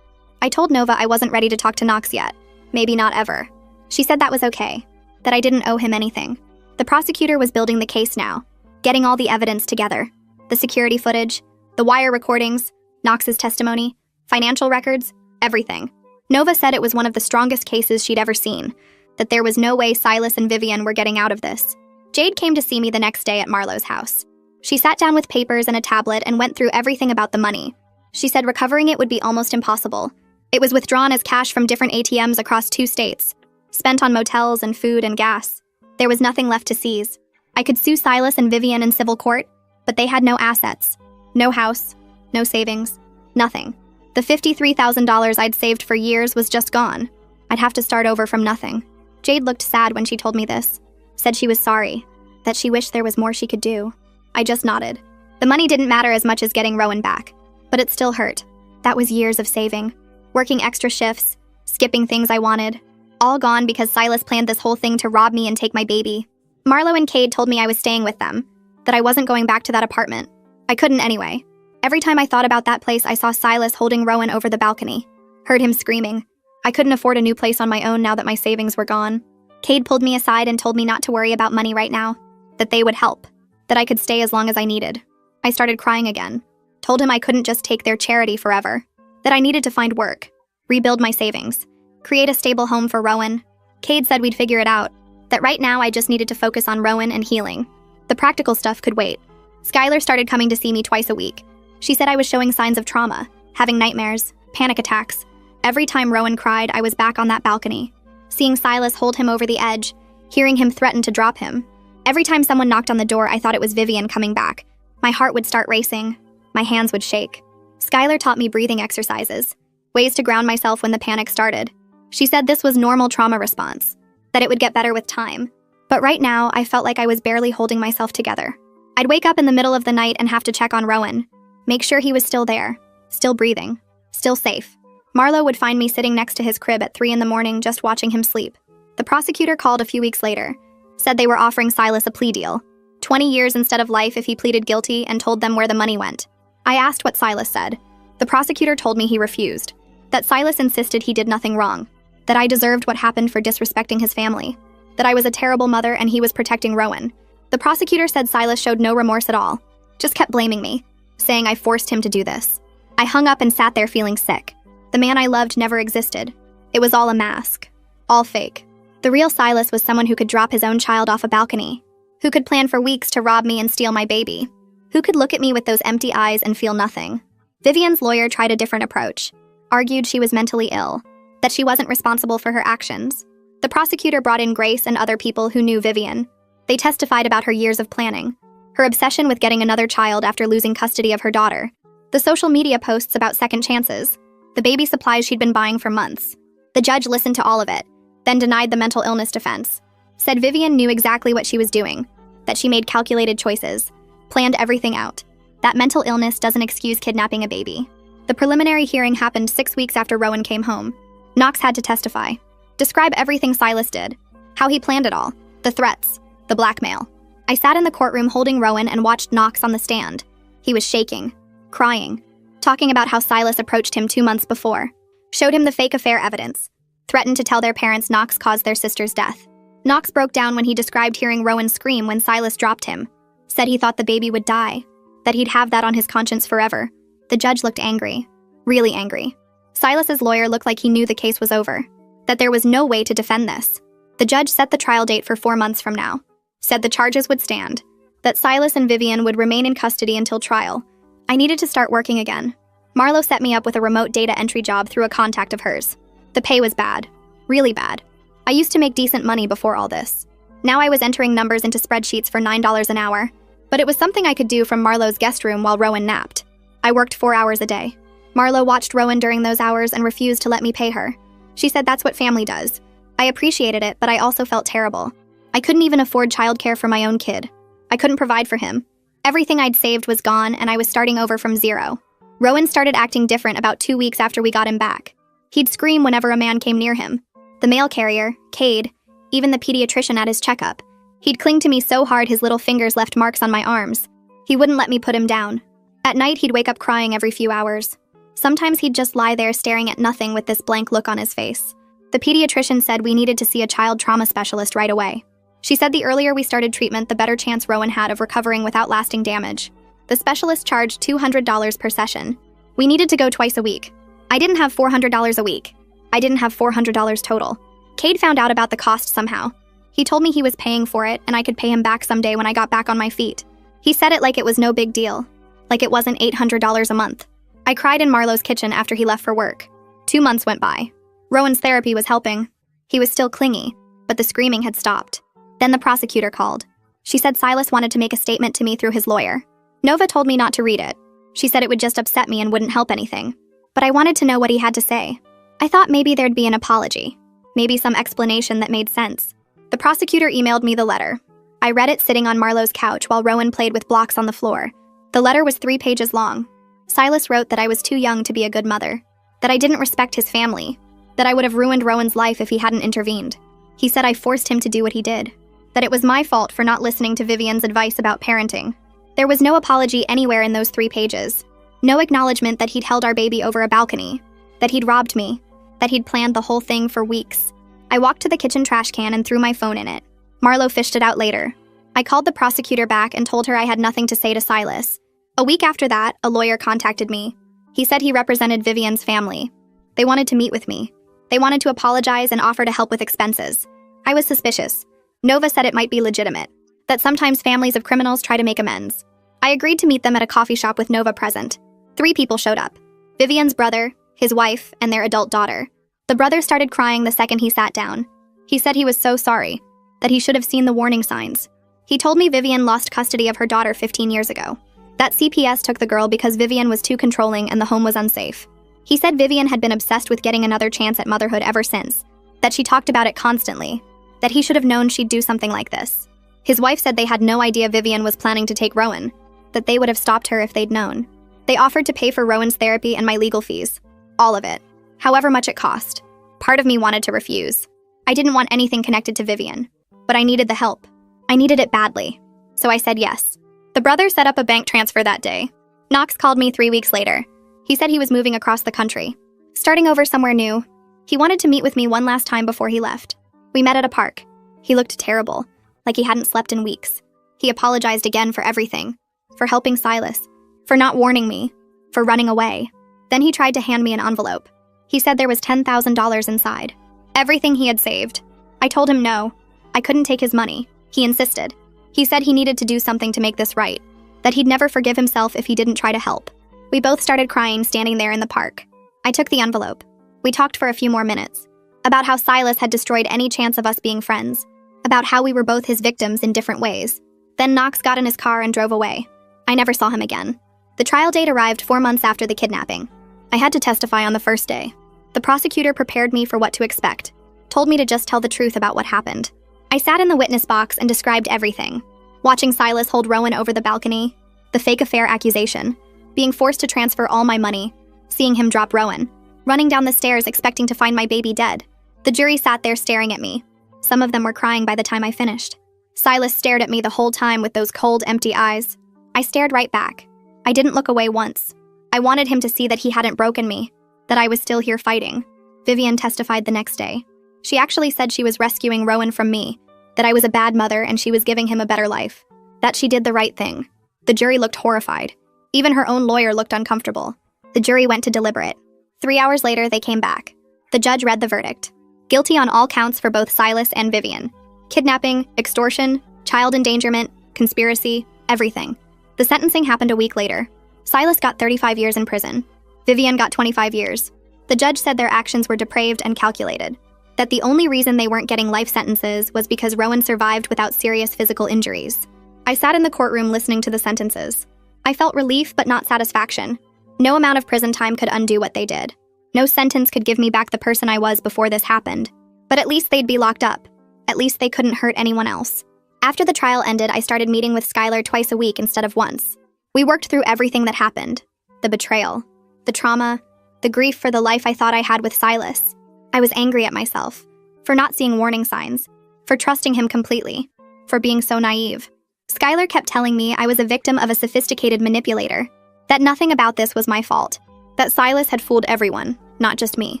I told Nova I wasn't ready to talk to Knox yet, maybe not ever. She said that was okay, that I didn't owe him anything. The prosecutor was building the case now, getting all the evidence together. The security footage, the wire recordings, Knox's testimony, financial records, everything. Nova said it was one of the strongest cases she'd ever seen, that there was no way Silas and Vivian were getting out of this. Jade came to see me the next day at Marlo's house. She sat down with papers and a tablet and went through everything about the money. She said recovering it would be almost impossible. It was withdrawn as cash from different ATMs across 2 states, spent on motels and food and gas. There was nothing left to seize. I could sue Silas and Vivian in civil court, but they had no assets. No house, no savings, nothing. The $53,000 I'd saved for years was just gone. I'd have to start over from nothing. Jade looked sad when she told me this, said she was sorry, that she wished there was more she could do. I just nodded. The money didn't matter as much as getting Rowan back, but it still hurt. That was years of saving, working extra shifts, skipping things I wanted, all gone because Silas planned this whole thing to rob me and take my baby. Marlo and Cade told me I was staying with them, that I wasn't going back to that apartment. I couldn't anyway. Every time I thought about that place, I saw Silas holding Rowan over the balcony, heard him screaming. I couldn't afford a new place on my own now that my savings were gone. Cade pulled me aside and told me not to worry about money right now, that they would help, that I could stay as long as I needed. I started crying again. Told him I couldn't just take their charity forever, that I needed to find work, rebuild my savings, create a stable home for Rowan. Cade said we'd figure it out, that right now I just needed to focus on Rowan and healing. The practical stuff could wait. Skylar started coming to see me twice a week. She said I was showing signs of trauma, having nightmares, panic attacks. Every time Rowan cried, I was back on that balcony, seeing Silas hold him over the edge, hearing him threaten to drop him. Every time someone knocked on the door, I thought it was Vivian coming back. My heart would start racing. My hands would shake. Skylar taught me breathing exercises, ways to ground myself when the panic started. She said this was normal trauma response, that it would get better with time. But right now, I felt like I was barely holding myself together. I'd wake up in the middle of the night and have to check on Rowan, make sure he was still there, still breathing, still safe. Marlo would find me sitting next to his crib at 3 a.m. just watching him sleep. The prosecutor called a few weeks later, said they were offering Silas a plea deal, 20 years instead of life if he pleaded guilty, and told them where the money went. I asked what Silas said. The prosecutor told me he refused, that Silas insisted he did nothing wrong, that I deserved what happened for disrespecting his family, that I was a terrible mother and he was protecting Rowan. The prosecutor said Silas showed no remorse at all, just kept blaming me, saying I forced him to do this. I hung up and sat there feeling sick. The man I loved never existed. It was all a mask, all fake. The real Silas was someone who could drop his own child off a balcony, who could plan for weeks to rob me and steal my baby, who could look at me with those empty eyes and feel nothing. Vivian's lawyer tried a different approach, argued she was mentally ill, that she wasn't responsible for her actions. The prosecutor brought in Grace and other people who knew Vivian. They testified about her years of planning, her obsession with getting another child after losing custody of her daughter, the social media posts about second chances, the baby supplies she'd been buying for months. The judge listened to all of it, then denied the mental illness defense, said Vivian knew exactly what she was doing, that she made calculated choices, planned everything out, that mental illness doesn't excuse kidnapping a baby. The preliminary hearing happened 6 weeks after Rowan came home. Knox had to testify, describe everything Silas did, how he planned it all, the threats, the blackmail. I sat in the courtroom holding Rowan and watched Knox on the stand. He was shaking, crying, talking about how Silas approached him 2 months before, showed him the fake affair evidence, threatened to tell their parents Knox caused their sister's death. Knox broke down when he described hearing Rowan scream when Silas dropped him, said he thought the baby would die, that he'd have that on his conscience forever. The judge looked angry, really angry. Silas's lawyer looked like he knew the case was over, that there was no way to defend this. The judge set the trial date for 4 months from now, said the charges would stand, that Silas and Vivian would remain in custody until trial. I needed to start working again. Marlo set me up with a remote data entry job through a contact of hers. The pay was bad, really bad. I used to make decent money before all this. Now I was entering numbers into spreadsheets for $9 an hour, but it was something I could do from Marlo's guest room while Rowan napped. I worked 4 hours a day. Marlo watched Rowan during those hours and refused to let me pay her. She said that's what family does. I appreciated it, but I also felt terrible. I couldn't even afford childcare for my own kid. I couldn't provide for him. Everything I'd saved was gone, and I was starting over from zero. Rowan started acting different about 2 weeks after we got him back. He'd scream whenever a man came near him. The mail carrier, Cade, even the pediatrician at his checkup. He'd cling to me so hard his little fingers left marks on my arms. He wouldn't let me put him down. At night, he'd wake up crying every few hours. Sometimes he'd just lie there staring at nothing with this blank look on his face. The pediatrician said we needed to see a child trauma specialist right away. She said the earlier we started treatment, the better chance Rowan had of recovering without lasting damage. The specialist charged $200 per session. We needed to go twice a week. I didn't have $400 a week. I didn't have $400 total. Cade found out about the cost somehow. He told me he was paying for it and I could pay him back someday when I got back on my feet. He said it like it was no big deal, like it wasn't $800 a month. I cried in Marlo's kitchen after he left for work. 2 months went by. Rowan's therapy was helping. He was still clingy, but the screaming had stopped. Then the prosecutor called. She said Silas wanted to make a statement to me through his lawyer. Nova told me not to read it. She said it would just upset me and wouldn't help anything. But I wanted to know what he had to say. I thought maybe there'd be an apology, maybe some explanation that made sense. The prosecutor emailed me the letter. I read it sitting on Marlo's couch while Rowan played with blocks on the floor. The letter was 3 pages long. Silas wrote that I was too young to be a good mother, that I didn't respect his family, that I would have ruined Rowan's life if he hadn't intervened. He said I forced him to do what he did, that it was my fault for not listening to Vivian's advice about parenting. There was no apology anywhere in those 3 pages. No acknowledgement that he'd held our baby over a balcony, that he'd robbed me, that he'd planned the whole thing for weeks. I walked to the kitchen trash can and threw my phone in it. Marlo fished it out later. I called the prosecutor back and told her I had nothing to say to Silas. A week after that, a lawyer contacted me. He said he represented Vivian's family. They wanted to meet with me. They wanted to apologize and offer to help with expenses. I was suspicious. Nova said it might be legitimate, that sometimes families of criminals try to make amends. I agreed to meet them at a coffee shop with Nova present. 3 people showed up. Vivian's brother, his wife, and their adult daughter. The brother started crying the second he sat down. He said he was so sorry, that he should have seen the warning signs. He told me Vivian lost custody of her daughter 15 years ago. That CPS took the girl because Vivian was too controlling and the home was unsafe. He said Vivian had been obsessed with getting another chance at motherhood ever since, that she talked about it constantly, that he should have known she'd do something like this. His wife said they had no idea Vivian was planning to take Rowan, that they would have stopped her if they'd known. They offered to pay for Rowan's therapy and my legal fees. All of it. However much it cost. Part of me wanted to refuse. I didn't want anything connected to Vivian, but I needed the help. I needed it badly. So I said yes. The brother set up a bank transfer that day. Knox called me 3 weeks later. He said he was moving across the country, starting over somewhere new. He wanted to meet with me one last time before he left. We met at a park. He looked terrible, like he hadn't slept in weeks. He apologized again for everything, for helping Silas, for not warning me, for running away. Then he tried to hand me an envelope. He said there was $10,000 inside. Everything he had saved. I told him no. I couldn't take his money. He insisted. He said he needed to do something to make this right, that he'd never forgive himself if he didn't try to help. We both started crying standing there in the park. I took the envelope. We talked for a few more minutes, about how Silas had destroyed any chance of us being friends, about how we were both his victims in different ways. Then Knox got in his car and drove away. I never saw him again. The trial date arrived 4 months after the kidnapping. I had to testify on the first day. The prosecutor prepared me for what to expect, told me to just tell the truth about what happened. I sat in the witness box and described everything. Watching Silas hold Rowan over the balcony, the fake affair accusation, being forced to transfer all my money, seeing him drop Rowan, running down the stairs expecting to find my baby dead. The jury sat there staring at me. Some of them were crying by the time I finished. Silas stared at me the whole time with those cold, empty eyes. I stared right back. I didn't look away once. I wanted him to see that he hadn't broken me, that I was still here fighting. Vivian testified the next day. She actually said she was rescuing Rowan from me, that I was a bad mother and she was giving him a better life, that she did the right thing. The jury looked horrified. Even her own lawyer looked uncomfortable. The jury went to deliberate. 3 hours later, they came back. The judge read the verdict. Guilty on all counts for both Silas and Vivian. Kidnapping, extortion, child endangerment, conspiracy, everything. The sentencing happened a week later. Silas got 35 years in prison. Vivian got 25 years. The judge said their actions were depraved and calculated, that the only reason they weren't getting life sentences was because Rowan survived without serious physical injuries. I sat in the courtroom listening to the sentences. I felt relief but not satisfaction. No amount of prison time could undo what they did. No sentence could give me back the person I was before this happened. But at least they'd be locked up. At least they couldn't hurt anyone else. After the trial ended, I started meeting with Skylar twice a week instead of once. We worked through everything that happened. The betrayal, the trauma, the grief for the life I thought I had with Silas. I was angry at myself for not seeing warning signs, for trusting him completely, for being so naive. Skylar kept telling me I was a victim of a sophisticated manipulator, that nothing about this was my fault, that Silas had fooled everyone, not just me.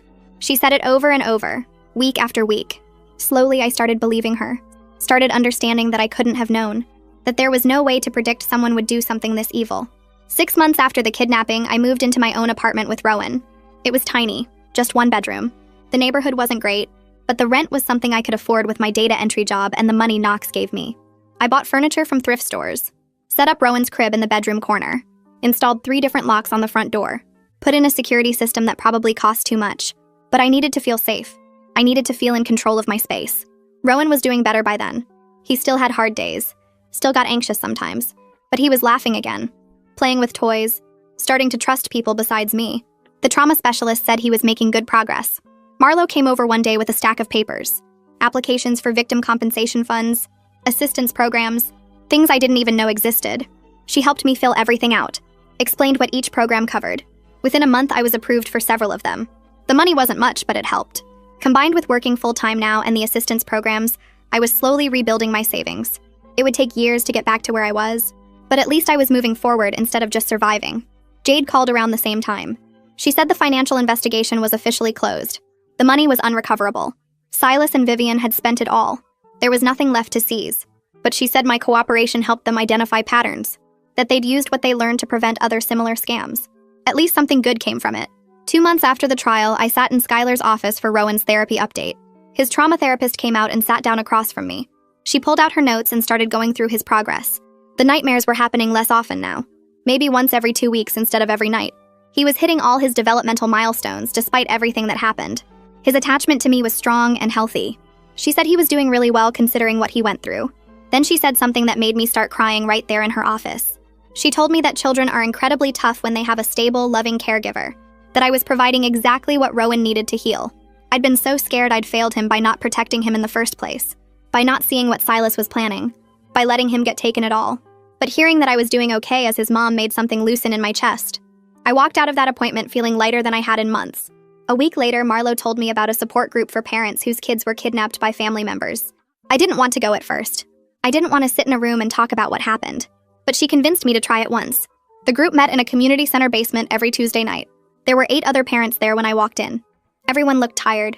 She said it over and over, week after week. Slowly, I started believing her, started understanding that I couldn't have known, that there was no way to predict someone would do something this evil. 6 months after the kidnapping, I moved into my own apartment with Rowan. It was tiny, just 1 bedroom. The neighborhood wasn't great, but the rent was something I could afford with my data entry job and the money Knox gave me. I bought furniture from thrift stores, set up Rowan's crib in the bedroom corner, installed 3 different locks on the front door, put in a security system that probably cost too much, but I needed to feel safe. I needed to feel in control of my space. Rowan was doing better by then. He still had hard days, still got anxious sometimes, but he was laughing again, playing with toys, starting to trust people besides me. The trauma specialist said he was making good progress. Marlo came over one day with a stack of papers, applications for victim compensation funds, assistance programs, things I didn't even know existed. She helped me fill everything out, explained what each program covered. Within a month, I was approved for several of them. The money wasn't much, but it helped. Combined with working full-time now and the assistance programs, I was slowly rebuilding my savings. It would take years to get back to where I was, but at least I was moving forward instead of just surviving. Jade called around the same time. She said the financial investigation was officially closed. The money was unrecoverable. Silas and Vivian had spent it all. There was nothing left to seize. But she said my cooperation helped them identify patterns, that they'd used what they learned to prevent other similar scams. At least something good came from it. 2 months after the trial, I sat in Skylar's office for Rowan's therapy update. His trauma therapist came out and sat down across from me. She pulled out her notes and started going through his progress. The nightmares were happening less often now, maybe once every 2 weeks instead of every night. He was hitting all his developmental milestones despite everything that happened. His attachment to me was strong and healthy. She said he was doing really well considering what he went through. Then she said something that made me start crying right there in her office. She told me that children are incredibly tough when they have a stable, loving caregiver, that I was providing exactly what Rowan needed to heal. I'd been so scared I'd failed him by not protecting him in the first place, by not seeing what Silas was planning, by letting him get taken at all. But hearing that I was doing okay as his mom made something loosen in my chest. I walked out of that appointment feeling lighter than I had in months. A week later, Marlo told me about a support group for parents whose kids were kidnapped by family members. I didn't want to go at first. I didn't want to sit in a room and talk about what happened. But she convinced me to try it once. The group met in a community center basement every Tuesday night. There were 8 other parents there when I walked in. Everyone looked tired.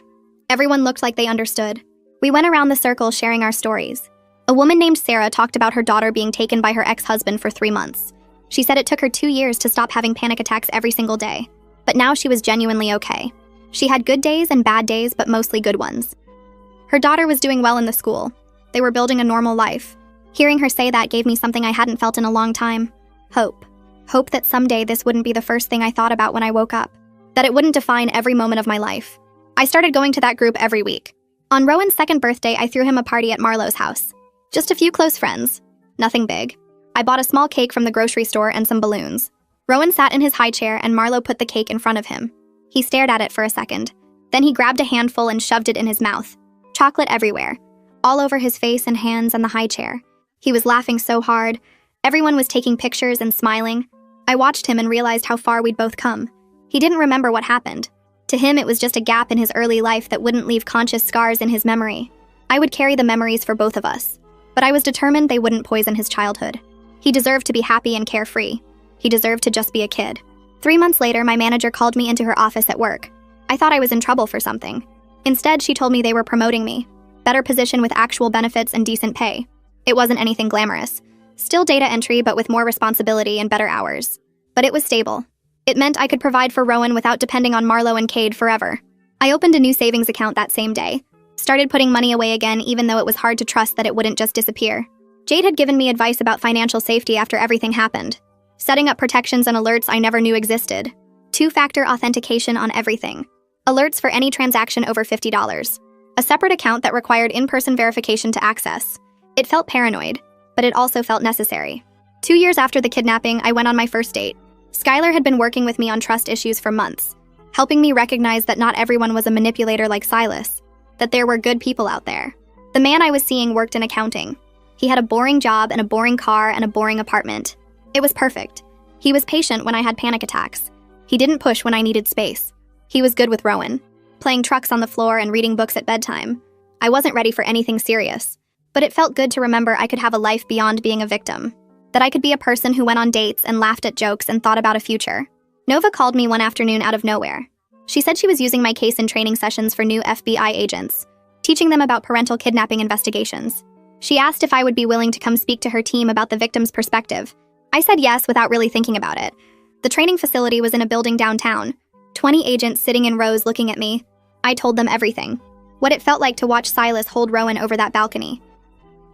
Everyone looked like they understood. We went around the circle sharing our stories. A woman named Sarah talked about her daughter being taken by her ex-husband for 3 months. She said it took her 2 years to stop having panic attacks every single day. But now she was genuinely okay. She had good days and bad days, but mostly good ones. Her daughter was doing well in the school. They were building a normal life. Hearing her say that gave me something I hadn't felt in a long time. Hope. Hope that someday this wouldn't be the first thing I thought about when I woke up. That it wouldn't define every moment of my life. I started going to that group every week. On Rowan's second birthday, I threw him a party at Marlo's house. Just a few close friends. Nothing big. I bought a small cake from the grocery store and some balloons. Rowan sat in his high chair and Marlo put the cake in front of him. He stared at it for a second. Then he grabbed a handful and shoved it in his mouth. Chocolate everywhere. All over his face and hands and the high chair. He was laughing so hard. Everyone was taking pictures and smiling. I watched him and realized how far we'd both come. He didn't remember what happened. To him, it was just a gap in his early life that wouldn't leave conscious scars in his memory. I would carry the memories for both of us. But I was determined they wouldn't poison his childhood. He deserved to be happy and carefree. He deserved to just be a kid. 3 months later, my manager called me into her office at work. I thought I was in trouble for something. Instead, she told me they were promoting me. Better position with actual benefits and decent pay. It wasn't anything glamorous. Still data entry, but with more responsibility and better hours. But it was stable. It meant I could provide for Rowan without depending on Marlo and Cade forever. I opened a new savings account that same day. Started putting money away again, even though it was hard to trust that it wouldn't just disappear. Jade had given me advice about financial safety after everything happened. Setting up protections and alerts I never knew existed. 2-factor authentication on everything. Alerts for any transaction over $50. A separate account that required in-person verification to access. It felt paranoid, but it also felt necessary. 2 years after the kidnapping, I went on my first date. Skylar had been working with me on trust issues for months, helping me recognize that not everyone was a manipulator like Silas, that there were good people out there. The man I was seeing worked in accounting. He had a boring job and a boring car and a boring apartment. It was perfect. He was patient when I had panic attacks. He didn't push when I needed space. He was good with Rowan, playing trucks on the floor and reading books at bedtime. I wasn't ready for anything serious, but it felt good to remember I could have a life beyond being a victim. That I could be a person who went on dates and laughed at jokes and thought about a future. Nova called me one afternoon out of nowhere. She said she was using my case in training sessions for new FBI agents, teaching them about parental kidnapping investigations. She asked if I would be willing to come speak to her team about the victim's perspective. I said yes without really thinking about it. The training facility was in a building downtown. 20 agents sitting in rows looking at me. I told them everything. What it felt like to watch Silas hold Rowan over that balcony.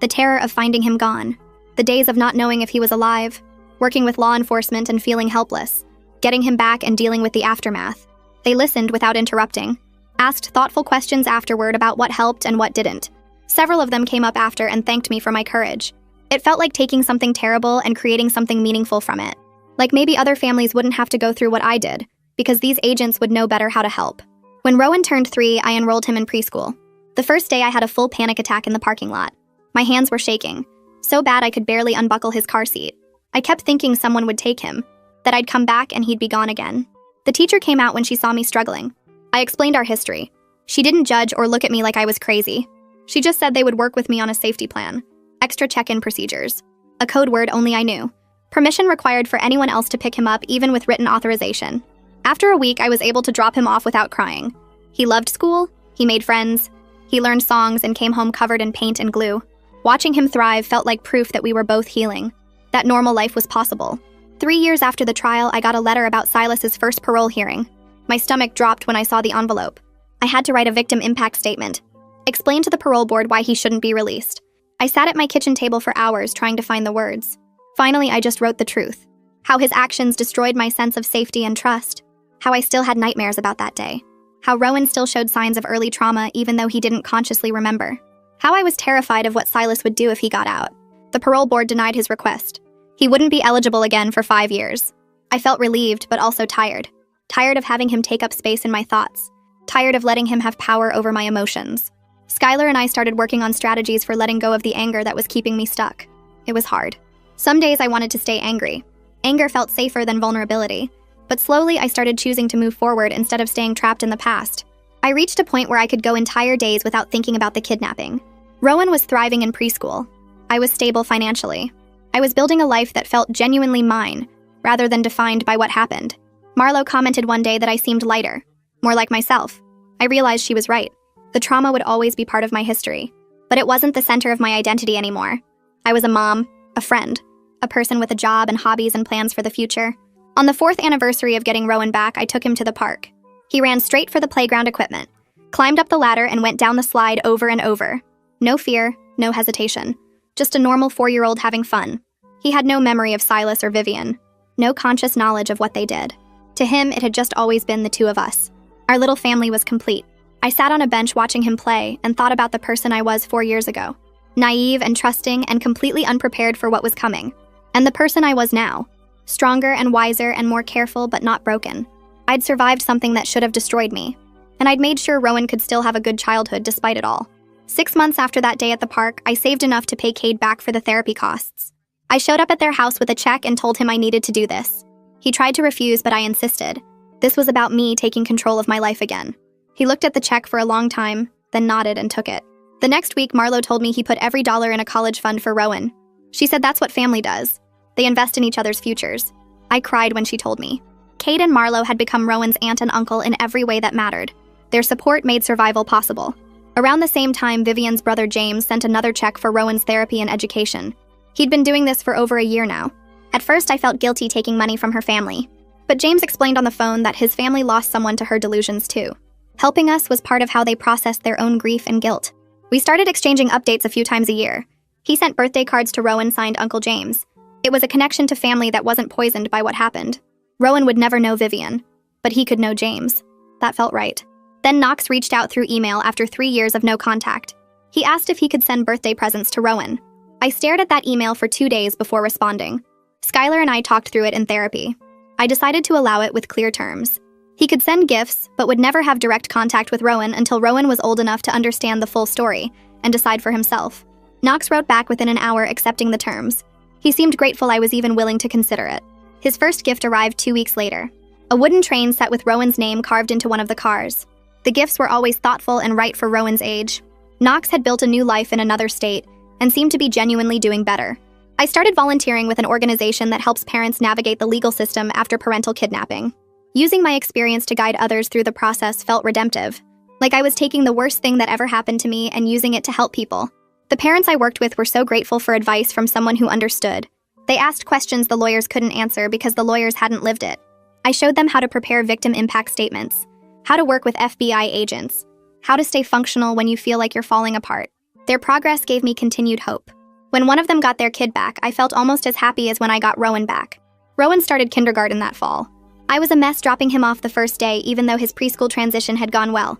The terror of finding him gone. The days of not knowing if he was alive, working with law enforcement and feeling helpless, getting him back and dealing with the aftermath. They listened without interrupting, asked thoughtful questions afterward about what helped and what didn't. Several of them came up after and thanked me for my courage. It felt like taking something terrible and creating something meaningful from it. Like maybe other families wouldn't have to go through what I did, because these agents would know better how to help. When Rowan turned 3, I enrolled him in preschool. The first day I had a full panic attack in the parking lot. My hands were shaking. So bad I could barely unbuckle his car seat. I kept thinking someone would take him, that I'd come back and he'd be gone again. The teacher came out when she saw me struggling. I explained our history. She didn't judge or look at me like I was crazy. She just said they would work with me on a safety plan. Extra check-in procedures. A code word only I knew. Permission required for anyone else to pick him up, even with written authorization. After a week, I was able to drop him off without crying. He loved school, he made friends, he learned songs and came home covered in paint and glue. Watching him thrive felt like proof that we were both healing, that normal life was possible. 3 years after the trial, I got a letter about Silas's first parole hearing. My stomach dropped when I saw the envelope. I had to write a victim impact statement. Explain to the parole board why he shouldn't be released. I sat at my kitchen table for hours trying to find the words. Finally, I just wrote the truth. How his actions destroyed my sense of safety and trust. How I still had nightmares about that day. How Rowan still showed signs of early trauma even though he didn't consciously remember. How I was terrified of what Silas would do if he got out. The parole board denied his request. He wouldn't be eligible again for 5 years. I felt relieved, but also tired. Tired of having him take up space in my thoughts. Tired of letting him have power over my emotions. Skylar and I started working on strategies for letting go of the anger that was keeping me stuck. It was hard. Some days I wanted to stay angry. Anger felt safer than vulnerability. But slowly I started choosing to move forward instead of staying trapped in the past. I reached a point where I could go entire days without thinking about the kidnapping. Rowan was thriving in preschool. I was stable financially. I was building a life that felt genuinely mine, rather than defined by what happened. Marlo commented one day that I seemed lighter, more like myself. I realized she was right. The trauma would always be part of my history, but it wasn't the center of my identity anymore. I was a mom, a friend, a person with a job and hobbies and plans for the future. On the 4th anniversary of getting Rowan back, I took him to the park. He ran straight for the playground equipment. Climbed up the ladder and went down the slide over and over. No fear, no hesitation. Just a normal 4-year-old having fun. He had no memory of Silas or Vivian. No conscious knowledge of what they did. To him, it had just always been the two of us. Our little family was complete. I sat on a bench watching him play and thought about the person I was 4 years ago. Naive and trusting and completely unprepared for what was coming. And the person I was now. Stronger and wiser and more careful but not broken. I'd survived something that should have destroyed me. And I'd made sure Rowan could still have a good childhood despite it all. 6 months after that day at the park, I saved enough to pay Cade back for the therapy costs. I showed up at their house with a check and told him I needed to do this. He tried to refuse, but I insisted. This was about me taking control of my life again. He looked at the check for a long time, then nodded and took it. The next week, Marlo told me he put every dollar in a college fund for Rowan. She said that's what family does. They invest in each other's futures. I cried when she told me. Cade and Marlo had become Rowan's aunt and uncle in every way that mattered. Their support made survival possible. Around the same time, Vivian's brother James sent another check for Rowan's therapy and education. He'd been doing this for over a year now. At first, I felt guilty taking money from her family. But James explained on the phone that his family lost someone to her delusions too. Helping us was part of how they processed their own grief and guilt. We started exchanging updates a few times a year. He sent birthday cards to Rowan signed Uncle James. It was a connection to family that wasn't poisoned by what happened. Rowan would never know Vivian, but he could know James. That felt right. Then Knox reached out through email after 3 years of no contact. He asked if he could send birthday presents to Rowan. I stared at that email for 2 days before responding. Skylar and I talked through it in therapy. I decided to allow it with clear terms. He could send gifts, but would never have direct contact with Rowan until Rowan was old enough to understand the full story and decide for himself. Knox wrote back within an hour accepting the terms. He seemed grateful I was even willing to consider it. His first gift arrived 2 weeks later. A wooden train set with Rowan's name carved into one of the cars. The gifts were always thoughtful and right for Rowan's age. Knox had built a new life in another state and seemed to be genuinely doing better. I started volunteering with an organization that helps parents navigate the legal system after parental kidnapping. Using my experience to guide others through the process felt redemptive. Like I was taking the worst thing that ever happened to me and using it to help people. The parents I worked with were so grateful for advice from someone who understood. They asked questions the lawyers couldn't answer because the lawyers hadn't lived it. I showed them how to prepare victim impact statements, how to work with FBI agents, how to stay functional when you feel like you're falling apart. Their progress gave me continued hope. When one of them got their kid back, I felt almost as happy as when I got Rowan back. Rowan started kindergarten that fall. I was a mess dropping him off the first day, even though his preschool transition had gone well.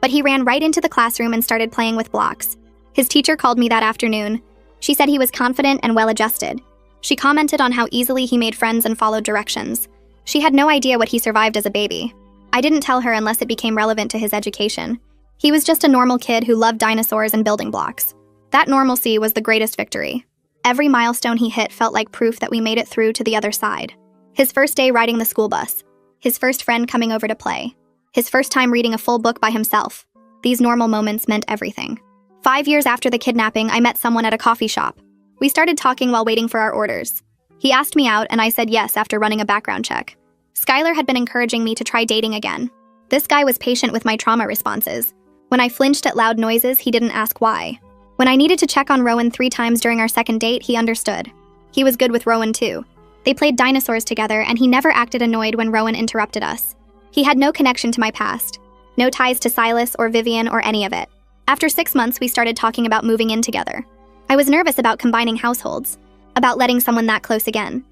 But he ran right into the classroom and started playing with blocks. His teacher called me that afternoon. She said he was confident and well-adjusted. She commented on how easily he made friends and followed directions. She had no idea what he survived as a baby. I didn't tell her unless it became relevant to his education. He was just a normal kid who loved dinosaurs and building blocks. That normalcy was the greatest victory. Every milestone he hit felt like proof that we made it through to the other side. His first day riding the school bus. His first friend coming over to play. His first time reading a full book by himself. These normal moments meant everything. 5 years after the kidnapping, I met someone at a coffee shop. We started talking while waiting for our orders. He asked me out, and I said yes after running a background check. Skylar had been encouraging me to try dating again. This guy was patient with my trauma responses. When I flinched at loud noises, he didn't ask why. When I needed to check on Rowan 3 times during our second date, he understood. He was good with Rowan too. They played dinosaurs together, and he never acted annoyed when Rowan interrupted us. He had no connection to my past. No ties to Silas or Vivian or any of it. After 6 months, we started talking about moving in together. I was nervous about combining households, about letting someone that close again.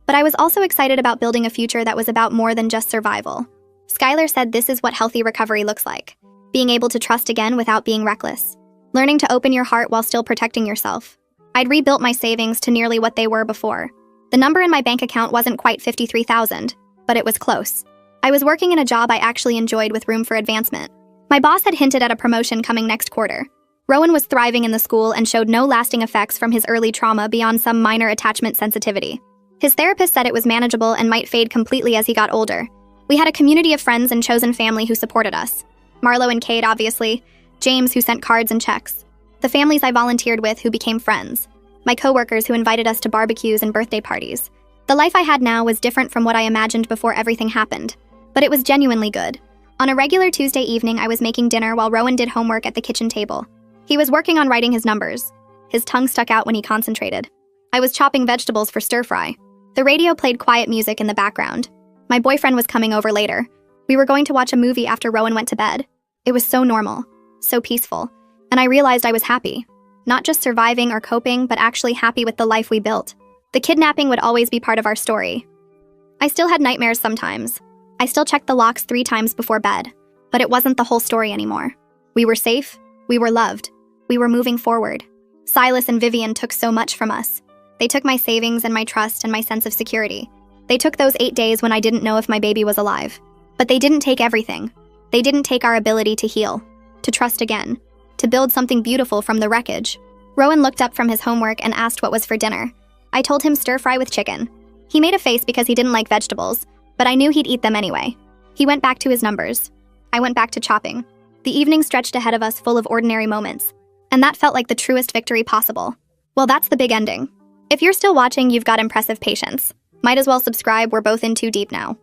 But I was also excited about building a future that was about more than just survival. Skylar said this is what healthy recovery looks like. Being able to trust again without being reckless. Learning to open your heart while still protecting yourself. I'd rebuilt my savings to nearly what they were before. The number in my bank account wasn't quite $53,000, but it was close. I was working in a job I actually enjoyed with room for advancement. My boss had hinted at a promotion coming next quarter. Rowan was thriving in the school and showed no lasting effects from his early trauma beyond some minor attachment sensitivity. His therapist said it was manageable and might fade completely as he got older. We had a community of friends and chosen family who supported us. Marlo and Cade, obviously. James, who sent cards and checks. The families I volunteered with who became friends. My coworkers who invited us to barbecues and birthday parties. The life I had now was different from what I imagined before everything happened. But it was genuinely good. On a regular Tuesday evening, I was making dinner while Rowan did homework at the kitchen table. He was working on writing his numbers. His tongue stuck out when he concentrated. I was chopping vegetables for stir-fry. The radio played quiet music in the background. My boyfriend was coming over later. We were going to watch a movie after Rowan went to bed. It was so normal, so peaceful, and I realized I was happy. Not just surviving or coping, but actually happy with the life we built. The kidnapping would always be part of our story. I still had nightmares sometimes. I still checked the locks 3 times before bed, but it wasn't the whole story anymore. We were safe, we were loved, we were moving forward. Silas and Vivian took so much from us. They took my savings and my trust and my sense of security. They took those 8 days when I didn't know if my baby was alive. But they didn't take everything. They didn't take our ability to heal, to trust again, to build something beautiful from the wreckage. Rowan looked up from his homework and asked what was for dinner. I told him stir fry with chicken. He made a face because he didn't like vegetables, but I knew he'd eat them anyway. He went back to his numbers. I went back to chopping. The evening stretched ahead of us full of ordinary moments, and that felt like the truest victory possible. Well, that's the big ending. If you're still watching, you've got impressive patience. Might as well subscribe, we're both in too deep now.